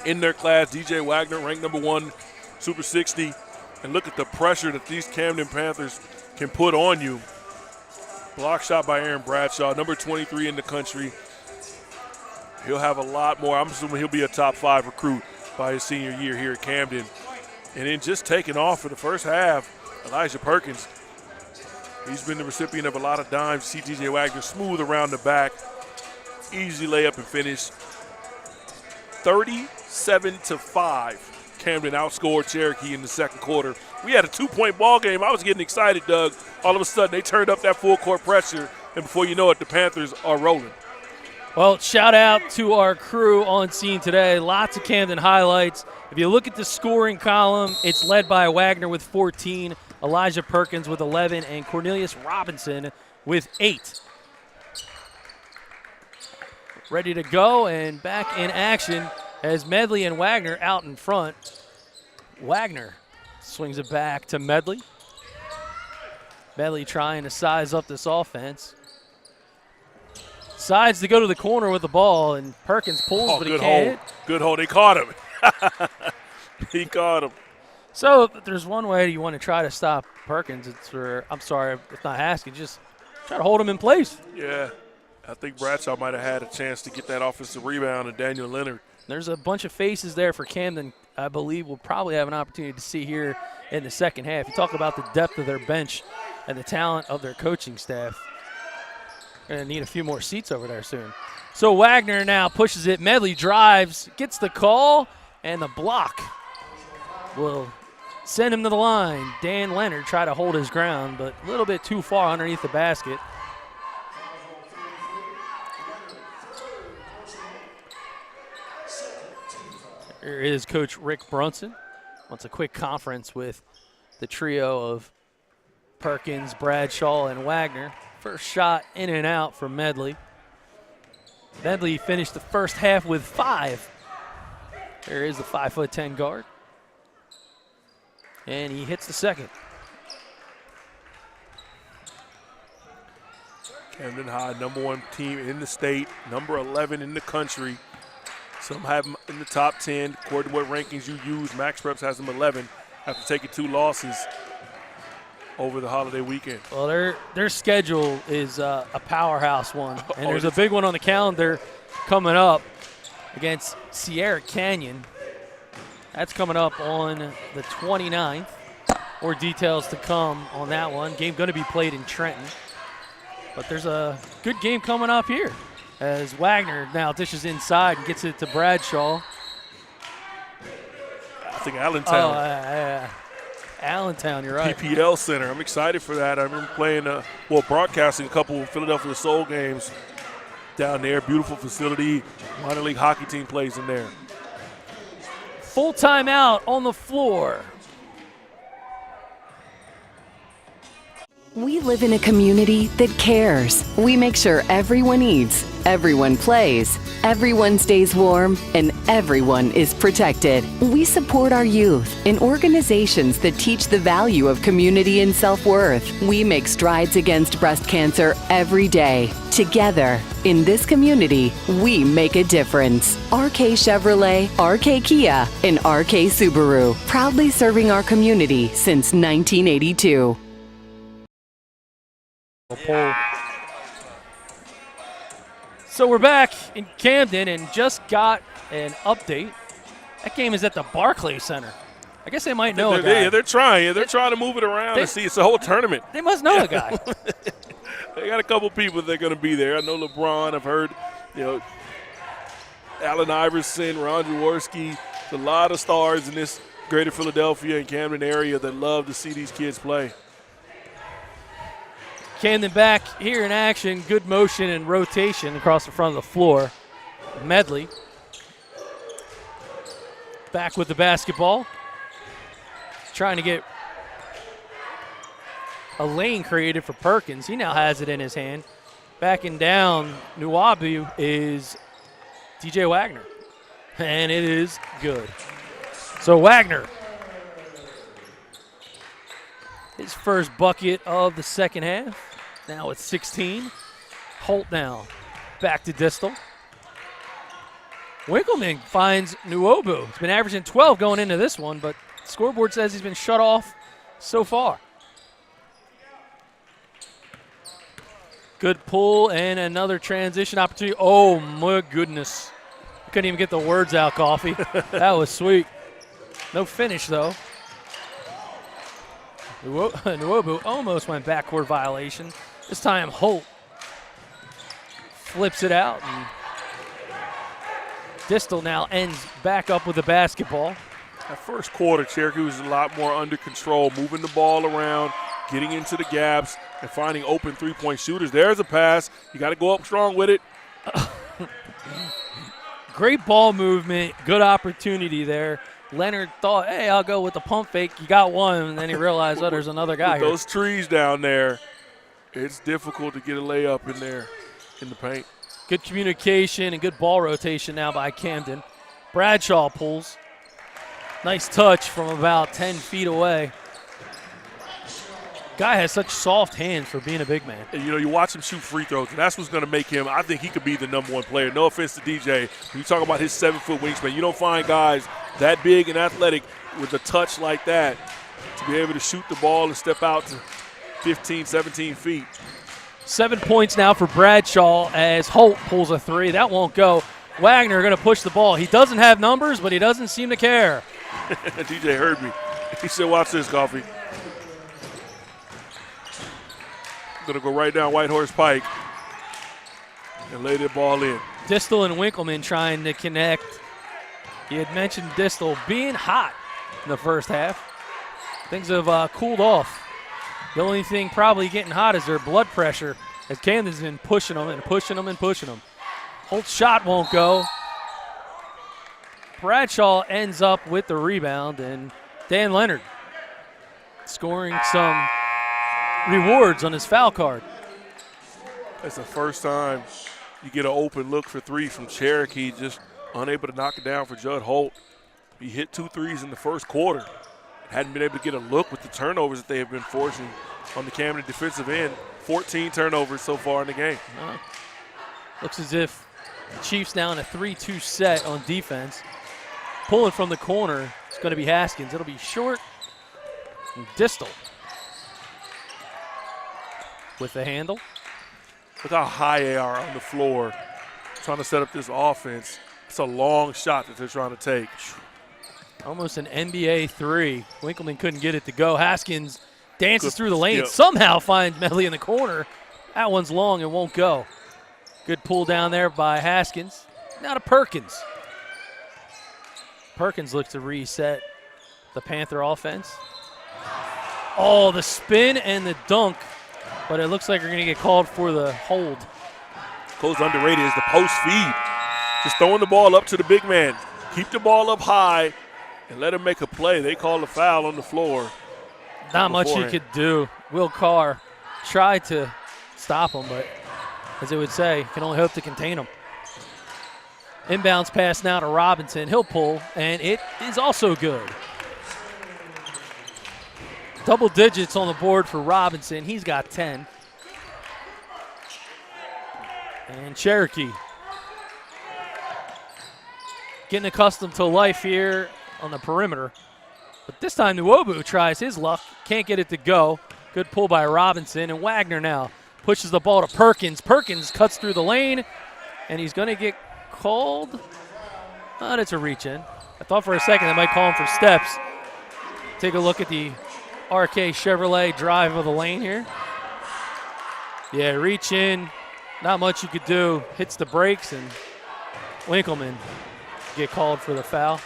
in their class. DJ Wagner, ranked number 1, Super 60. And look at the pressure that these Camden Panthers can put on you. Block shot by Aaron Bradshaw, number 23 in the country. He'll have a lot more. I'm assuming he'll be a top 5 recruit by his senior year here at Camden. And then just taking off for the first half, Elijah Perkins. He's been the recipient of a lot of dimes. See DJ Wagner smooth around the back. Easy layup and finish. 37-5. Camden outscored Cherokee in the second quarter. We had a 2-point ball game. I was getting excited, Doug. All of a sudden, they turned up that full court pressure, and before you know it, the Panthers are rolling. Well, shout out to our crew on scene today. Lots of Camden highlights. If you look at the scoring column, it's led by Wagner with 14, Elijah Perkins with 11, and Cornelius Robinson with 8. Ready to go and back in action as Medley and Wagner out in front. Wagner swings it back to Medley. Medley trying to size up this offense. Decides to go to the corner with the ball, and Perkins pulls, but he can't hit. Good hold. They caught him. He caught him. So if there's one way you want to try to stop Perkins, it's for, I'm sorry if not asking, just try to hold him in place. Yeah. I think Bradshaw might have had a chance to get that offensive rebound, and Daniel Leonard. There's a bunch of faces there for Camden, I believe we'll probably have an opportunity to see here in the second half. You talk about the depth of their bench and the talent of their coaching staff. Going to need a few more seats over there soon. So Wagner now pushes it. Medley drives, gets the call, and the block will send him to the line. Dan Leonard tried to hold his ground, but a little bit too far underneath the basket. Here is Coach Rick Brunson. Wants a quick conference with the trio of Perkins, Bradshaw, and Wagner. First shot in and out for Medley. Medley finished the first half with 5. There is the 5'10" guard. And he hits the second. Camden High, number 1 team in the state, number 11 in the country. Some have them in the top 10. According to what rankings you use, Max Preps has them 11 after taking 2 losses over the holiday weekend. Well, their schedule is a powerhouse one. And there's a big one on the calendar coming up against Sierra Canyon. That's coming up on the 29th. More details to come on that one. Game going to be played in Trenton. But there's a good game coming up here as Wagner now dishes inside and gets it to Bradshaw. I think Allentown. Allentown, you're right. PPL Center. I'm excited for that. I remember playing, broadcasting a couple of Philadelphia Soul games down there. Beautiful facility. Minor league hockey team plays in there. Full timeout on the floor. We live in a community that cares. We make sure everyone eats, everyone plays, everyone stays warm, and everyone is protected. We support our youth in organizations that teach the value of community and self-worth. We make strides against breast cancer every day. Together, in this community, we make a difference. RK Chevrolet, RK Kia, and RK Subaru, proudly serving our community since 1982. So we're back in Camden and just got an update. That game is at the Barclays Center. I guess they might know a guy. They're trying. They're trying to move it around and see. It's a whole tournament. They must know a guy. They got a couple people that are going to be there. I know LeBron. I've heard, Allen Iverson, Ron Jaworski. A lot of stars in this greater Philadelphia and Camden area that love to see these kids play. Camden back here in action. Good motion and rotation across the front of the floor. Medley back with the basketball. Trying to get a lane created for Perkins. He now has it in his hand. Backing down, Nuwabu is DJ Wagner. And it is good. So Wagner, his first bucket of the second half. Now it's 16. Holt now back to Distel. Winkleman finds Nuobu. He's been averaging 12 going into this one, but the scoreboard says he's been shut off so far. Good pull and another transition opportunity. Oh, my goodness. I couldn't even get the words out, Coffee. That was sweet. No finish, though. Nuobu almost went backcourt violation. This time, Holt flips it out. And Distel now ends back up with the basketball. That first quarter, Cherokee was a lot more under control, moving the ball around, getting into the gaps, and finding open three-point shooters. There's a pass. You got to go up strong with it. Great ball movement, good opportunity there. Leonard thought, hey, I'll go with the pump fake. You got one, and then he realized, oh, there's another guy here. Those trees down there, it's difficult to get a layup in there in the paint. Good communication and good ball rotation now by Camden. Bradshaw pulls. Nice touch from about 10 feet away. Guy has such soft hands for being a big man. And, you watch him shoot free throws, and that's what's going to make him. I think he could be the number one player. No offense to DJ. When you talk about his 7-foot wingspan, you don't find guys that big and athletic with a touch like that to be able to shoot the ball and step out to 15, 17 feet. 7 points now for Bradshaw as Holt pulls a three. That won't go. Wagner going to push the ball. He doesn't have numbers, but he doesn't seem to care. DJ heard me. He said, watch this, Coffee. Going to go right down White Horse Pike and lay that ball in. Distel and Winkleman trying to connect. He had mentioned Distel being hot in the first half. Things have cooled off. The only thing probably getting hot is their blood pressure as Camden's been pushing them and pushing them and pushing them. Holt's shot won't go. Bradshaw ends up with the rebound, and Dan Leonard scoring some rewards on his foul card. That's the first time you get an open look for three from Cherokee, just unable to knock it down for Judd Holt. He hit 2 threes in the first quarter. Hadn't been able to get a look with the turnovers that they have been forcing on the Camden defensive end. 14 turnovers so far in the game. Looks as if the Chiefs now in a 3-2 set on defense. Pulling from the corner, it's going to be Haskins. It'll be short and Distel with the handle. Look how high they are on the floor, trying to set up this offense. It's a long shot that they're trying to take. Almost an NBA three. Winkleman couldn't get it to go. Haskins dances through the lane, Yep. somehow finds Medley in the corner. That one's long and won't go. Good pull down there by Haskins. Now to Perkins. Perkins looks to reset the Panther offense. Oh, the spin and the dunk, but it looks like we're going to get called for the hold. Goes underrated is the post feed. Just throwing the ball up to the big man. Keep the ball up high and let him make a play. They call a foul on the floor. Not much he could do. Will Carr tried to stop him, but as they would say, can only hope to contain him. Inbounds pass now to Robinson. He'll pull, and it is also good. Double digits on the board for Robinson. He's got 10. And Cherokee getting accustomed to life here on the perimeter. But this time Nuobu tries his luck. Can't get it to go. Good pull by Robinson. And Wagner now pushes the ball to Perkins. Perkins cuts through the lane, and he's going to get called. Oh, it's a reach in. I thought for a second they might call him for steps. Take a look at the RK Chevrolet drive of the lane here. Yeah, reach in. Not much you could do. Hits the brakes and Winkleman get called for the foul.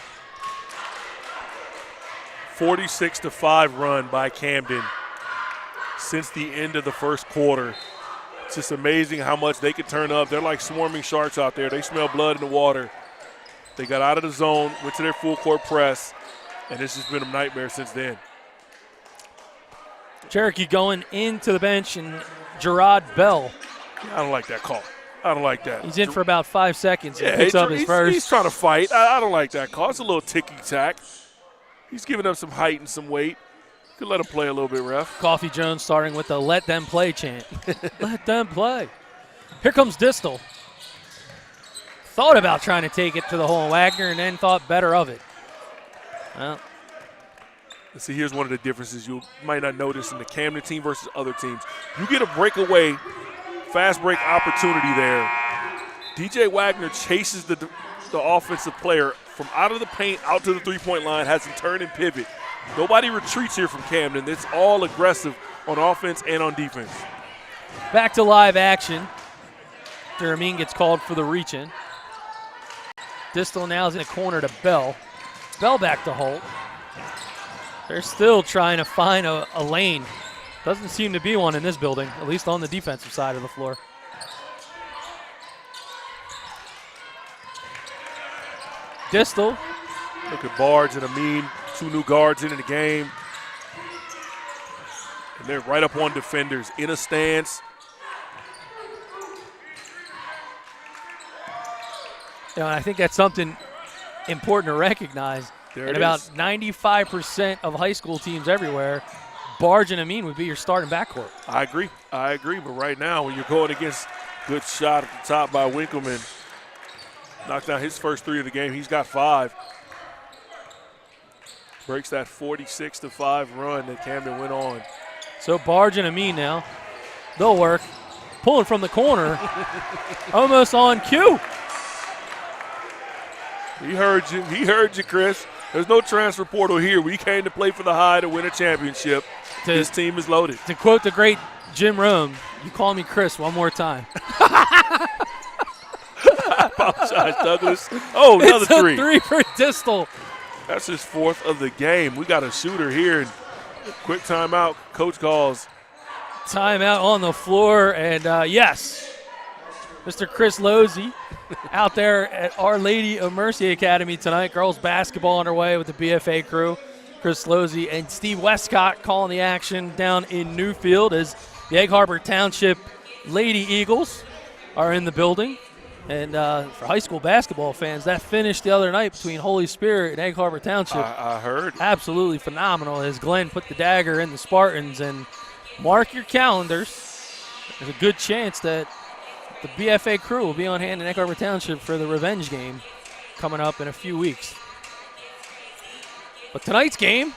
46-5 run by Camden since the end of the first quarter. It's just amazing how much they could turn up. They're like swarming sharks out there. They smell blood in the water. They got out of the zone, went to their full court press, and it's just been a nightmare since then. Cherokee going into the bench, and Gerard Bell. I don't like that call. I don't like that. He's in for about 5 seconds. Yeah, He picks up his first. He's trying to fight. I don't like that call. It's a little ticky-tack. He's giving up some height and some weight. Could let him play a little bit, ref. Coffee Jones starting with the let them play chant. Let them play. Here comes Distel. Thought about trying to take it to the hole in Wagner and then thought better of it. Well, see, here's one of the differences you might not notice in the Camden team versus other teams. You get a breakaway, fast break opportunity there. DJ Wagner chases the offensive player from out of the paint out to the three-point line, has him turn and pivot. Nobody retreats here from Camden. It's all aggressive on offense and on defense. back to live action. Amin gets called for the reach-in. Distel now is in the corner to Bell. Bell back to Holt. They're still trying to find a lane. Doesn't seem to be one in this building, at least on the defensive side of the floor. Distel. Look at Barge and Amin, two new guards into the game. And they're right up on defenders in a stance. You know, I think that's something important to recognize. And about 95% of high school teams everywhere, Barge and Amin would be your starting backcourt. I agree. But right now, when you're going against good shot at the top by Winkleman, knocked down his first three of the game. He's got 5. Breaks that 46-5 run that Camden went on. So Barge and Amin now, they'll work. Pulling from the corner, almost on cue. He heard you, Chris. There's no transfer portal here. We came to play for the High to win a championship. This team is loaded. To quote the great Jim Rome, you call me Chris one more time. I apologize, Douglas. Oh, another three. It's a 3 for Distel. That's his 4th of the game. We got a shooter here. And quick timeout. Coach calls. Timeout on the floor. And, yes, Mr. Chris Losey out there at Our Lady of Mercy Academy tonight. Girls basketball underway with the BFA crew. Chris Losey and Steve Westcott calling the action down in Newfield as the Egg Harbor Township Lady Eagles are in the building. And for high school basketball fans, that finished the other night between Holy Spirit and Egg Harbor Township. I heard. Absolutely phenomenal as Glenn put the dagger in the Spartans. And mark your calendars. There's a good chance that the BFA crew will be on hand in Egg Harbor Township for the revenge game coming up in a few weeks. But tonight's game,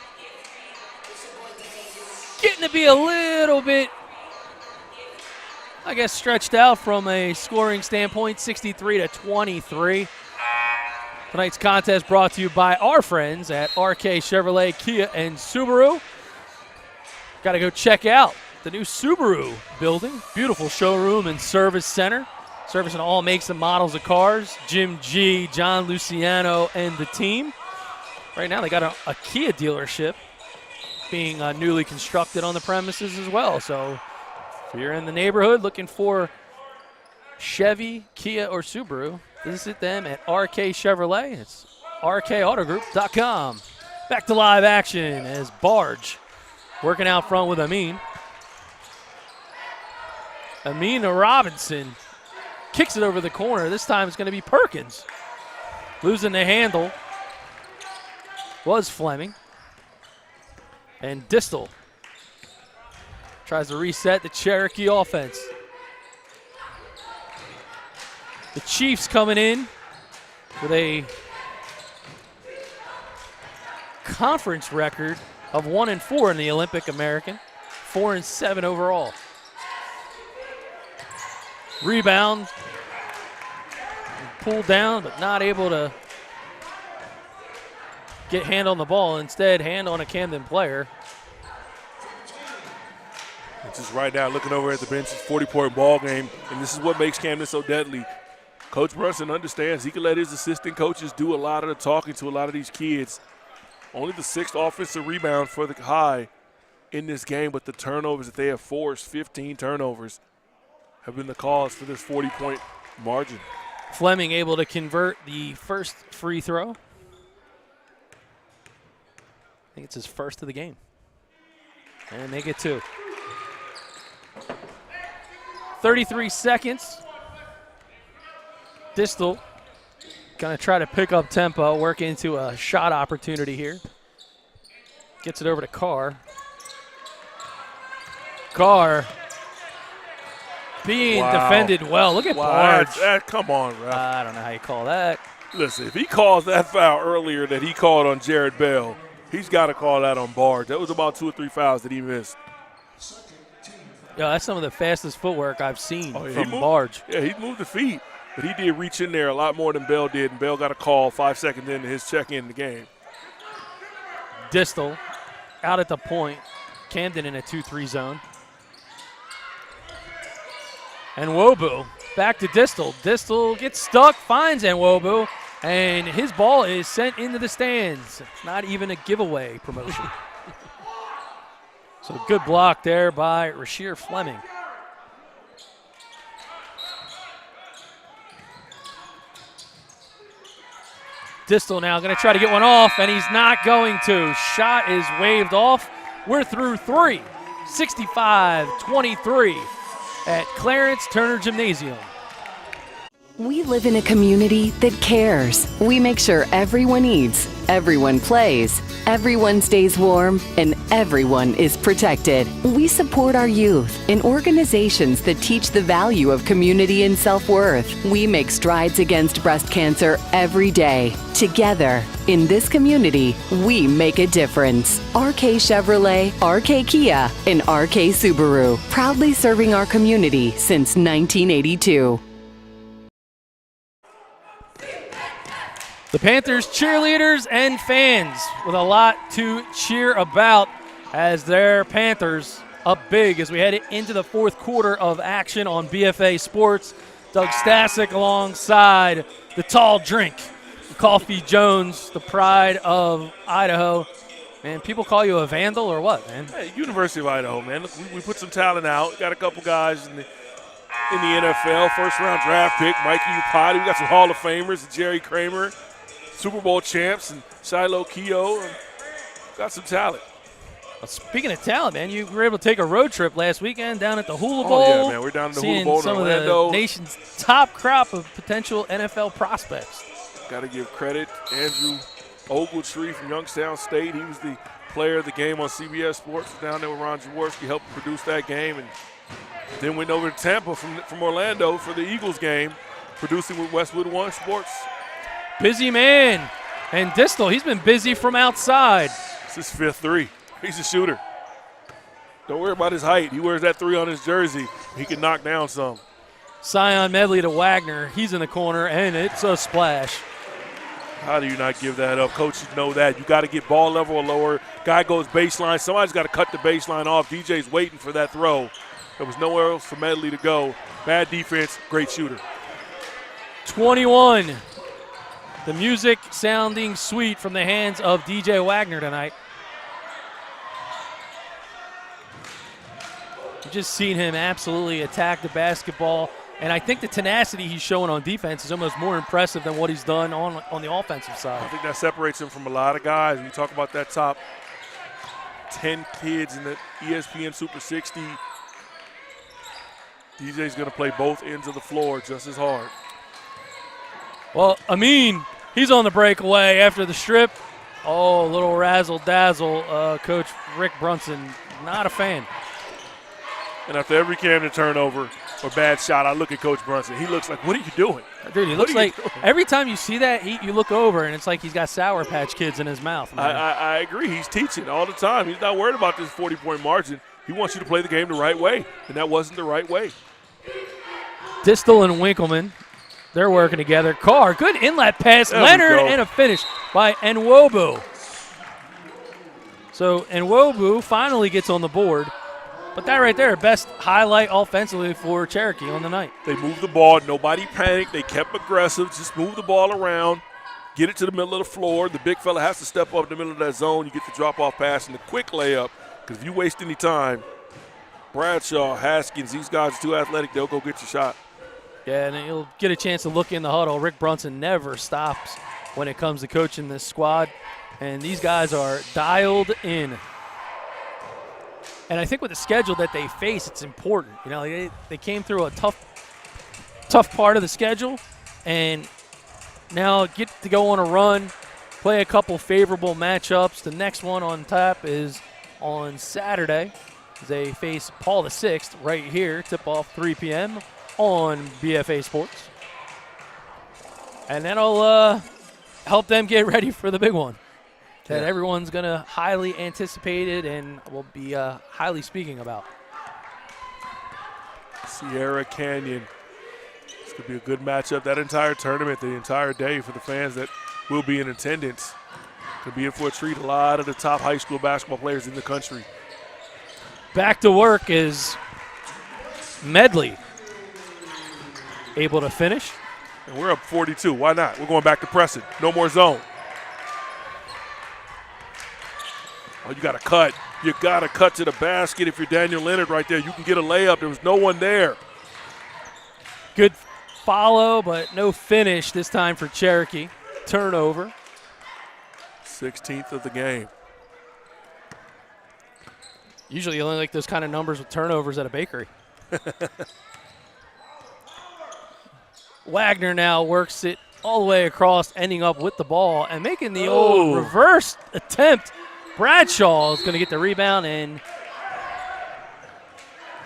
getting to be a little bit, I guess, stretched out from a scoring standpoint, 63-23. Tonight's contest brought to you by our friends at RK Chevrolet, Kia, and Subaru. Got to go check out the new Subaru building. Beautiful showroom and service center. Servicing all makes and models of cars. Jim G, John Luciano, and the team. Right now they got a Kia dealership being newly constructed on the premises as well. So if you're in the neighborhood looking for Chevy, Kia, or Subaru, visit them at RK Chevrolet. It's rkautogroup.com. Back to live action as Barge working out front with Amin. Amin Robinson kicks it over the corner. This time it's going to be Perkins. Losing the handle was Fleming. And Distel tries to reset the Cherokee offense. The Chiefs coming in with a conference record of 1-4 in the Olympic American, 4-7 overall. Rebound, pulled down, but not able to get hand on the ball. Instead, hand on a Camden player. It's just right now looking over at the bench. It's a 40-point ball game, and this is what makes Camden so deadly. Coach Brunson understands he can let his assistant coaches do a lot of the talking to a lot of these kids. Only the 6th offensive rebound for the High in this game, but the turnovers that they have forced, 15 turnovers, have been the cause for this 40-point margin. Fleming able to convert the first free throw. I think it's his first of the game. And make it 2. 33 seconds. Distal going to try to pick up tempo, work into a shot opportunity here. Gets it over to Carr. Carr being defended well. Look at Barge. Come on, ref. I don't know how you call that. Listen, if he calls that foul earlier that he called on Jared Bell, he's got to call that on Barge. That was about 2 or 3 fouls that he missed. Yeah, that's some of the fastest footwork I've seen from moved, Barge. Yeah, he moved the feet, but he did reach in there a lot more than Bell did, and Bell got a call 5 seconds into his check-in the game. Distal out at the point. Camden in a 2-3 zone. And Nwobu back to Distal. Distal gets stuck, finds Nwobu, and his ball is sent into the stands. Not even a giveaway promotion. So good block there by Rasheer Fleming. Distal now going to try to get one off, and he's not going to. Shot is waved off. We're through 3. 65-23 at Clarence Turner Gymnasium. We live in a community that cares. We make sure everyone eats, everyone plays, everyone stays warm, and everyone is protected. We support our youth in organizations that teach the value of community and self-worth. We make strides against breast cancer every day. Together, in this community, we make a difference. RK Chevrolet, RK Kia, and RK Subaru, proudly serving our community since 1982. The Panthers cheerleaders and fans with a lot to cheer about as their Panthers up big as we head into the 4th quarter of action on BFA Sports. Doug Stasic alongside the tall drink, Coffee Jones, the pride of Idaho. Man, people call you a vandal or what, man? Hey, University of Idaho, man. Look, we put some talent out. Got a couple guys in the NFL, first-round draft pick, Mikey Upati. We got some Hall of Famers, Jerry Kramer, Super Bowl champs, and Shiloh Keogh. Got some talent. Well, speaking of talent, man, you were able to take a road trip last weekend down at the Hula Bowl. Oh, yeah, man. We're down at the Hula Bowl in some Orlando. of the nation's top crop of potential NFL prospects. Got to give credit Andrew Ogletree from Youngstown State. He was the player of the game on CBS Sports. Down there with Ron Jaworski, helped produce that game. And then went over to Tampa from Orlando for the Eagles game, producing with Westwood One Sports. Busy man. And Distal, he's been busy from outside. It's his 5th 3. He's a shooter. Don't worry about his height. He wears that 3 on his jersey. He can knock down some. Sion Medley to Wagner. He's in the corner, and it's a splash. How do you not give that up? Coaches know that. You got to get ball level or lower. Guy goes baseline. Somebody's got to cut the baseline off. DJ's waiting for that throw. There was nowhere else for Medley to go. Bad defense, great shooter. 21. The music sounding sweet from the hands of DJ Wagner tonight. You've just seen him absolutely attack the basketball, and I think the tenacity he's showing on defense is almost more impressive than what he's done on the offensive side. I think that separates him from a lot of guys. When you talk about that top 10 kids in the ESPN Super 60, DJ's going to play both ends of the floor just as hard. Well, Amin, he's on the breakaway after the strip. Oh, a little razzle-dazzle. Coach Rick Brunson, not a fan. And after every Camden turnover or bad shot, I look at Coach Brunson. He looks like, what are you doing? Dude, he looks like every time you see that, you look over, and it's like he's got Sour Patch Kids in his mouth. I agree. He's teaching all the time. He's not worried about this 40-point margin. He wants you to play the game the right way, and that wasn't the right way. Distal and Winkleman, they're working together. Carr, good inlet pass. There Leonard, and a finish by Nwobu. So Nwobu finally gets on the board. But that right there, best highlight offensively for Cherokee on the night. They moved the ball. Nobody panicked. They kept aggressive. Just move the ball around. Get it to the middle of the floor. The big fella has to step up in the middle of that zone. You get the drop-off pass and the quick layup. Because if you waste any time, Bradshaw, Haskins, these guys are too athletic. They'll go get your shot. Yeah, and you'll get a chance to look in the huddle. Rick Brunson never stops when it comes to coaching this squad. And these guys are dialed in. And I think with the schedule that they face, it's important. You know, they came through a tough part of the schedule, and now get to go on a run, play a couple favorable matchups. The next one on tap is on Saturday. They face Paul VI right here, tip-off 3 p.m. on BFA Sports. And that'll help them get ready for the big one that everyone's going to highly anticipate it and will be highly speaking about. Sierra Canyon. This could be a good matchup. That entire tournament, the entire day for the fans that will be in attendance. Could be in for a treat. A lot of the top high school basketball players in the country. Back to work is Medley. Able to finish. And we're up 42. Why not? We're going back to pressing. No more zone. Oh, you got to cut. You got to cut to the basket. If you're Daniel Leonard right there, you can get a layup. There was no one there. Good follow, but no finish this time for Cherokee. Turnover. 16th of the game. Usually you only like those kind of numbers with turnovers at a bakery. Wagner now works it all the way across, ending up with the ball and making the old reverse attempt. Bradshaw is going to get the rebound, and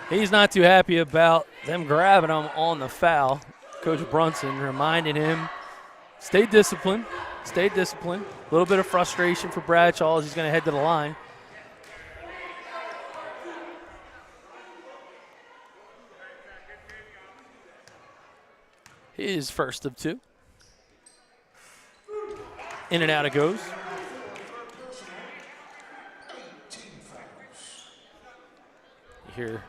he's not too happy about them grabbing him on the foul. Coach Brunson reminding him, stay disciplined, stay disciplined. A little bit of frustration for Bradshaw as he's going to head to the line. His first of two. In and out it goes. You hear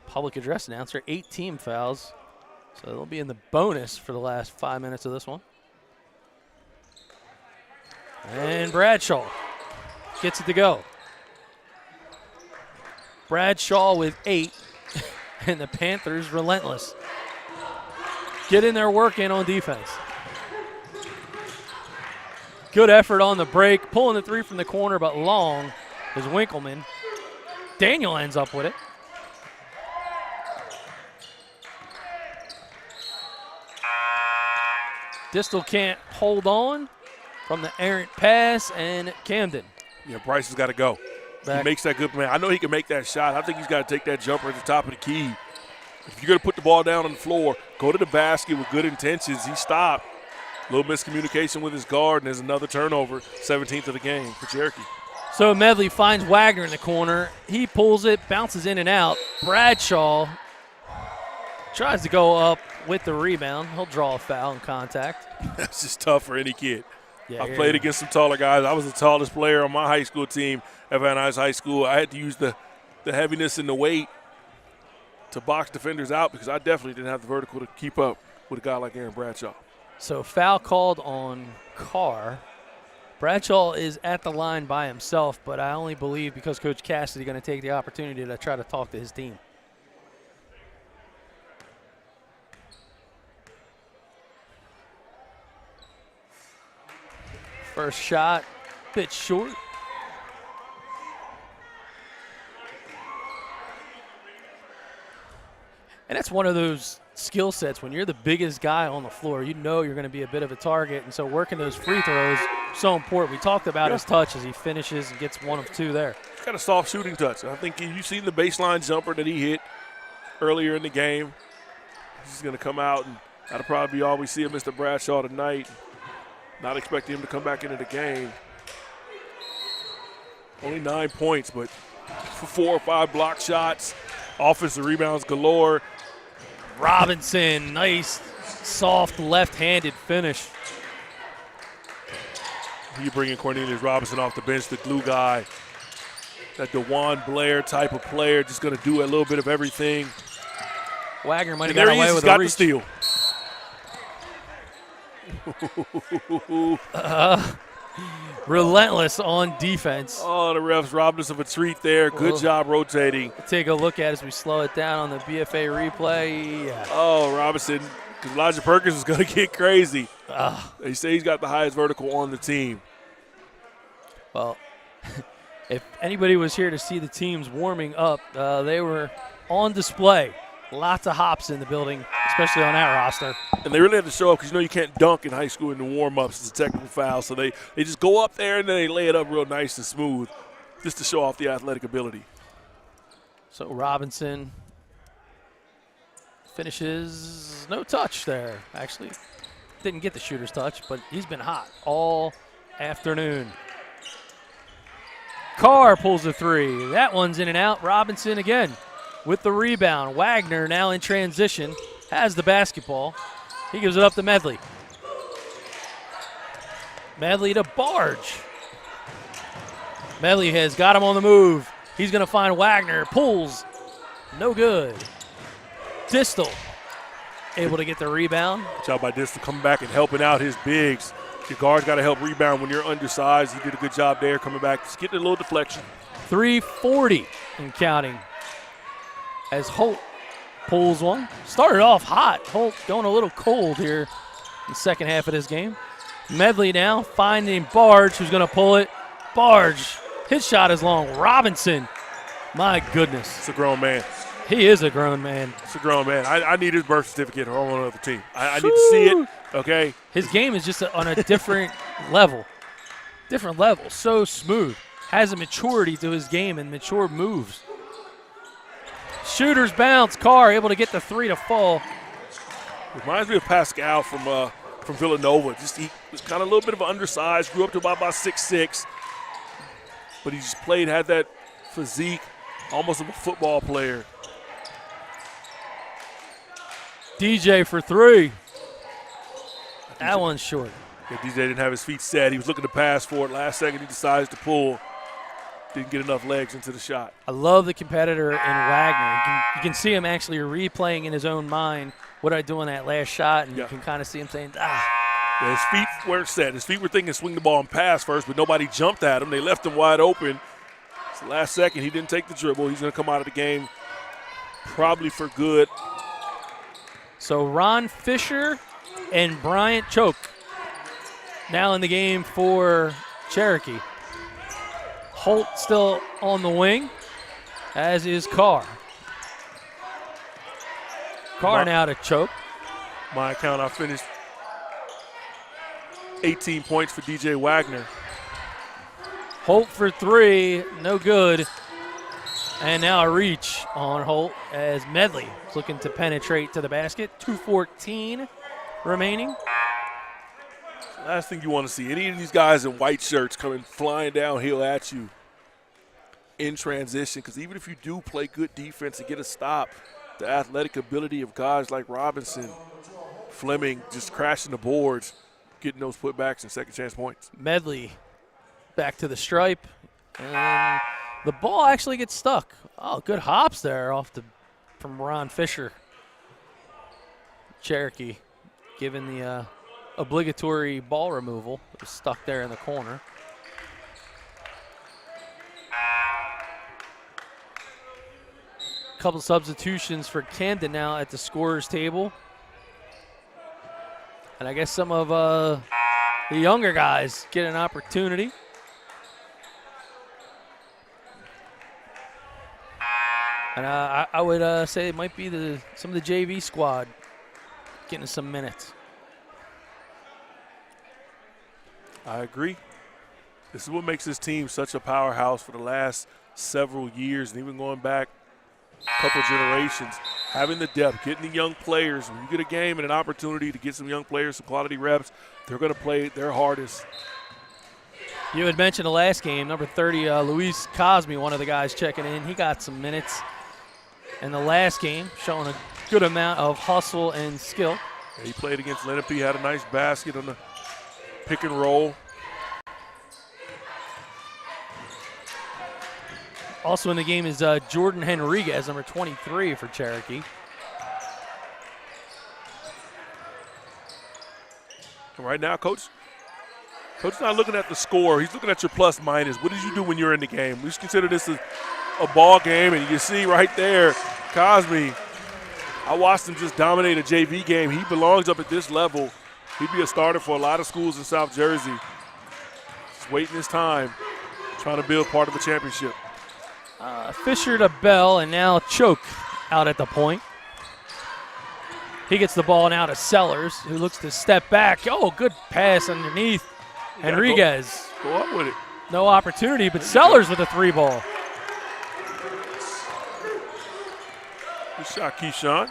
public address announcer, 8 team fouls. So they'll be in the bonus for the last 5 minutes of this one. And Bradshaw gets it to go. Bradshaw with 8, and the Panthers relentless. Get in there working on defense. Good effort on the break. Pulling the three from the corner, but long is Winkleman. Daniel ends up with it. Distal can't hold on from the errant pass, and Camden. Yeah, Bryce has got to go. He makes that good man. I know he can make that shot. I think he's got to take that jumper at the top of the key. If you're going to put the ball down on the floor, go to the basket with good intentions. He stopped. A little miscommunication with his guard, and there's another turnover, 17th of the game for Cherokee. So Medley finds Wagner in the corner. He pulls it, bounces in and out. Bradshaw tries to go up with the rebound. He'll draw a foul in contact. That's just tough for any kid. Yeah, I've played against some taller guys. I was the tallest player on my high school team at Van Nuys High School. I had to use the heaviness and the weight to box defenders out because I definitely didn't have the vertical to keep up with a guy like Aaron Bradshaw. So foul called on Carr. Bradshaw is at the line by himself, but I only believe because Coach Cassidy is going to take the opportunity to try to talk to his team. First shot, bit short. And that's one of those skill sets. When you're the biggest guy on the floor, you know you're going to be a bit of a target. And so working those free throws so important. We talked about his touch as he finishes and gets 1 of 2 there. He's got a soft shooting touch. I think you've seen the baseline jumper that he hit earlier in the game. He's going to come out, and that'll probably be all we see of Mr. Bradshaw tonight. Not expecting him to come back into the game. Only 9 points, but 4 or 5 block shots, offensive rebounds galore. Robinson, nice, soft left-handed finish. You bringing Cornelius Robinson off the bench, the glue guy. That DeJuan Blair type of player, just going to do a little bit of everything. Wagner might have And got there he away is, with he's a got reach. the steal. Relentless on defense. Oh, the refs robbed us of a treat there. Good job rotating. Take a look at it as we slow it down on the BFA replay. Yeah. Oh, Robinson, because Elijah Perkins was going to get crazy. They say he's got the highest vertical on the team. Well, if anybody was here to see the teams warming up, they were on display. Lots of hops in the building, especially on that roster. And they really had to show up because, you can't dunk in high school in the warm-ups. It's a technical foul. So they just go up there and then they lay it up real nice and smooth just to show off the athletic ability. So Robinson finishes no touch there. Actually, didn't get the shooter's touch, but he's been hot all afternoon. Carr pulls the three. That one's in and out. Robinson again with the rebound. Wagner now in transition, has the basketball. He gives it up to Medley. Medley to Barge. Medley has got him on the move. He's going to find Wagner. Pulls. No good. Distal able to get the rebound. Good job by Distal coming back and helping out his bigs. Your guard's got to help rebound when you're undersized. He did a good job there coming back, just getting a little deflection. 3:40 and counting as Holt pulls one. Started off hot. Holt going a little cold here in the second half of this game. Medley now finding Barge, who's going to pull it. Barge, his shot is long. Robinson, my goodness. It's a grown man. He is a grown man. It's a grown man. I need his birth certificate or on another team. I need to see it, okay? His game is just on a different level. Different level. So smooth. Has a maturity to his game and mature moves. Shooter's bounce. Carr able to get the three to fall. Reminds me of Pascal from Villanova. Just he was kind of a little bit of an undersized, grew up to about 6'6", but he just had that physique almost of a football player. DJ for three. That one's short. Yeah, DJ didn't have his feet set. He was looking to pass for it. Last second he decides to pull. Didn't get enough legs into the shot. I love the competitor in Wagner. You can see him actually replaying in his own mind what I do on that last shot, and you can kind of see him saying, Yeah, his feet weren't set. His feet were thinking swing the ball and pass first, but nobody jumped at him. They left him wide open. So last second, he didn't take the dribble. He's going to come out of the game probably for good. So Ron Fisher and Bryant Choke now in the game for Cherokee. Holt still on the wing, as is Carr. Carr now to Choke. My account, I finished 18 points for DJ Wagner. Holt for three, no good. And now a reach on Holt as Medley is looking to penetrate to the basket. 2:14 remaining. Last thing you want to see, any of these guys in white shirts coming flying downhill at you in transition, because even if you do play good defense and get a stop, the athletic ability of guys like Robinson, Fleming, just crashing the boards, getting those putbacks and second chance points. Medley back to the stripe, and the ball actually gets stuck. Oh, good hops there from Ron Fisher. Cherokee given the obligatory ball removal. It was stuck there in the corner. Couple substitutions for Camden now at the scorer's table. And I guess some of the younger guys get an opportunity. And I would say it might be some of the JV squad getting some minutes. I agree. This is what makes this team such a powerhouse for the last several years, and even going back a couple generations. Having the depth, getting the young players. When you get a game and an opportunity to get some young players, some quality reps, they're going to play their hardest. You had mentioned the last game, number 30, Luis Cosby, one of the guys checking in. He got some minutes in the last game, showing a good amount of hustle and skill. Yeah, he played against Lenape, had a nice basket on the pick and roll. Also in the game is Jordan Henriquez, number 23 for Cherokee. Right now, Coach not looking at the score. He's looking at your plus minus. What did you do when you're in the game? We just consider this a ball game, and you can see right there, Cosby, I watched him just dominate a JV game. He belongs up at this level. He'd be a starter for a lot of schools in South Jersey. Just waiting his time, trying to build part of a championship. Fisher to Bell, and now Choke out at the point. He gets the ball now to Sellers, who looks to step back. Oh, good pass underneath. Henriquez. Go up with it. No opportunity, but Sellers with a 3-ball. Good shot, Keyshawn.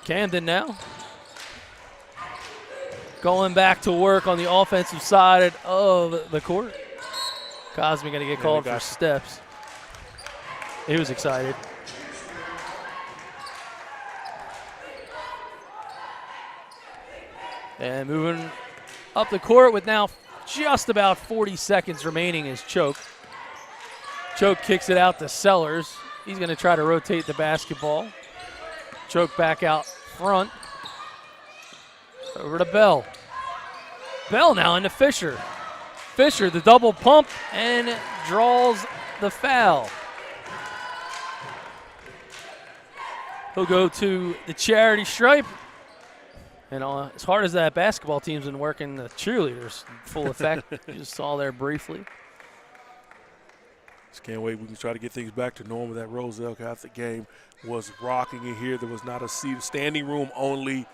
Camden now going back to work on the offensive side of the court. Cosby going to get called for steps. He was excited. And moving up the court with now just about 40 seconds remaining is Choke. Choke kicks it out to Sellers. He's going to try to rotate the basketball. Choke back out front. Over to Bell. Bell now into Fisher. Fisher, the double pump, and draws the foul. He'll go to the charity stripe. And as hard as that basketball team's been working, the cheerleaders in full effect. You just saw there briefly. Just can't wait. We can try to get things back to normal. That Roselle Catholic game was rocking in here. There was not a seat, standing room only.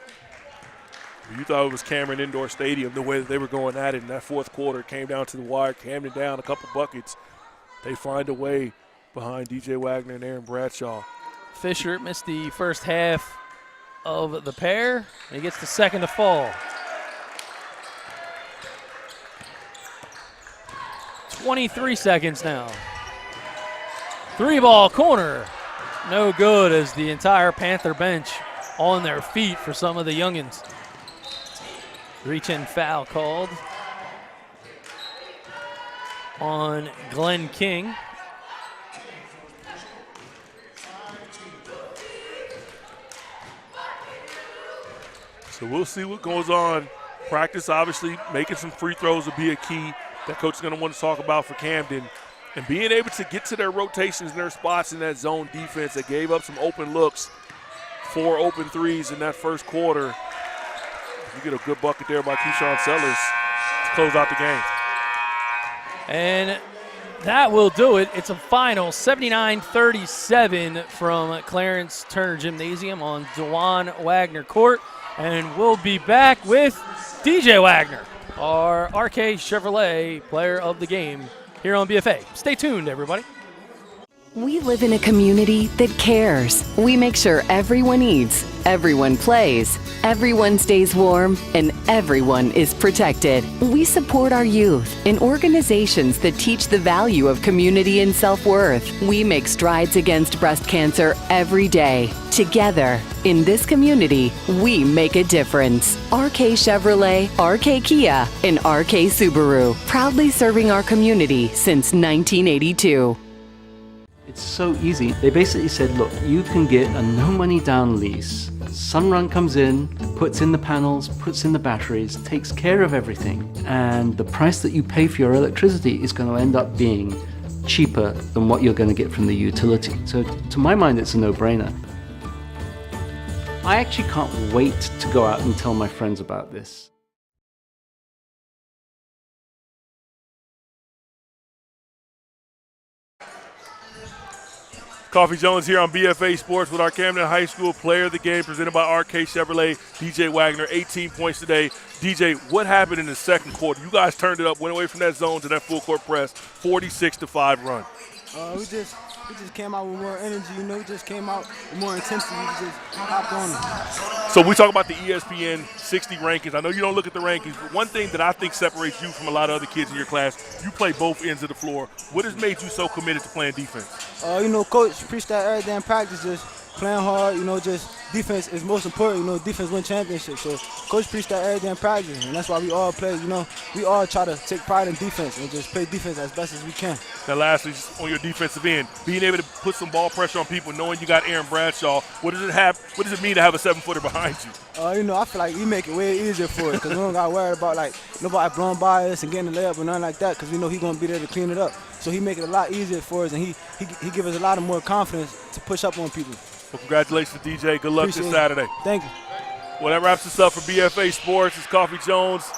You thought it was Cameron Indoor Stadium, the way that they were going at it in that fourth quarter. It came down to the wire. Camden down a couple buckets. They find a way behind DJ Wagner and Aaron Bradshaw. Fisher missed the first half of the pair, and he gets the second to fall. 23 seconds now. 3-ball corner. No good as the entire Panther bench on their feet for some of the youngins. Reach-in foul called on Glenn King. So we'll see what goes on. Practice, obviously, making some free throws will be a key that coach is going to want to talk about for Camden. And being able to get to their rotations and their spots in that zone defense that gave up some open looks, 4 open threes in that first quarter. You get a good bucket there by Keyshawn Sellers to close out the game. And that will do it. It's a final 79-37 from Clarence Turner Gymnasium on Dewan Wagner Court. And we'll be back with DJ Wagner, our RK Chevrolet player of the game here on BFA. Stay tuned, everybody. We live in a community that cares. We make sure everyone eats, everyone plays, everyone stays warm, and everyone is protected. We support our youth in organizations that teach the value of community and self-worth. We make strides against breast cancer every day. Together, in this community, we make a difference. RK Chevrolet, RK Kia, and RK Subaru, proudly serving our community since 1982. It's so easy. They basically said, look, you can get a no money down lease. Sunrun comes in, puts in the panels, puts in the batteries, takes care of everything. And the price that you pay for your electricity is going to end up being cheaper than what you're going to get from the utility. So to my mind, it's a no-brainer. I actually can't wait to go out and tell my friends about this. Coffee Jones here on BFA Sports with our Camden High School player of the game presented by RK Chevrolet, DJ Wagner, 18 points today. DJ, what happened in the second quarter? You guys turned it up, went away from that zone to that full court press, 46-5 run. We just came out with more energy, we just came out with more intensity, we just hopped on it. So we talk about the ESPN 60 rankings. I know you don't look at the rankings, but one thing that I think separates you from a lot of other kids in your class, you play both ends of the floor. What has made you so committed to playing defense? Coach preached that every day in practice, just playing hard, just defense is most important. You know, defense win championships. So coach preached that every day in practice, and that's why we all play. You know, we all try to take pride in defense and just play defense as best as we can. Now, lastly, just on your defensive end, being able to put some ball pressure on people, knowing you got Aaron Bradshaw, what does it mean to have a 7-footer behind you? You know, I feel like we make it way easier for us because we don't got to worry about like nobody blowing by us and getting the layup or nothing like that because we know he's gonna be there to clean it up. So he make it a lot easier for us, and he give us a lot of more confidence to push up on people. Well, congratulations, DJ. Good luck Appreciate this it. Saturday. Thank you. Well, that wraps us up for BFA Sports. It's Coffee Jones.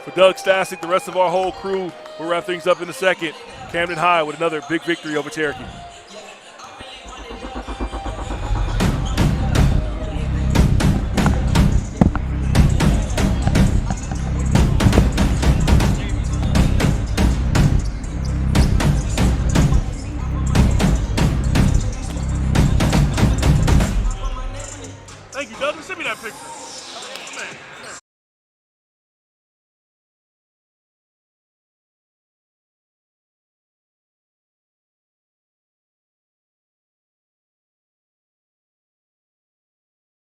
For Doug Stasic, the rest of our whole crew, we'll wrap things up in a second. Camden High with another big victory over Cherokee. Thank you, Doug. Send me that picture.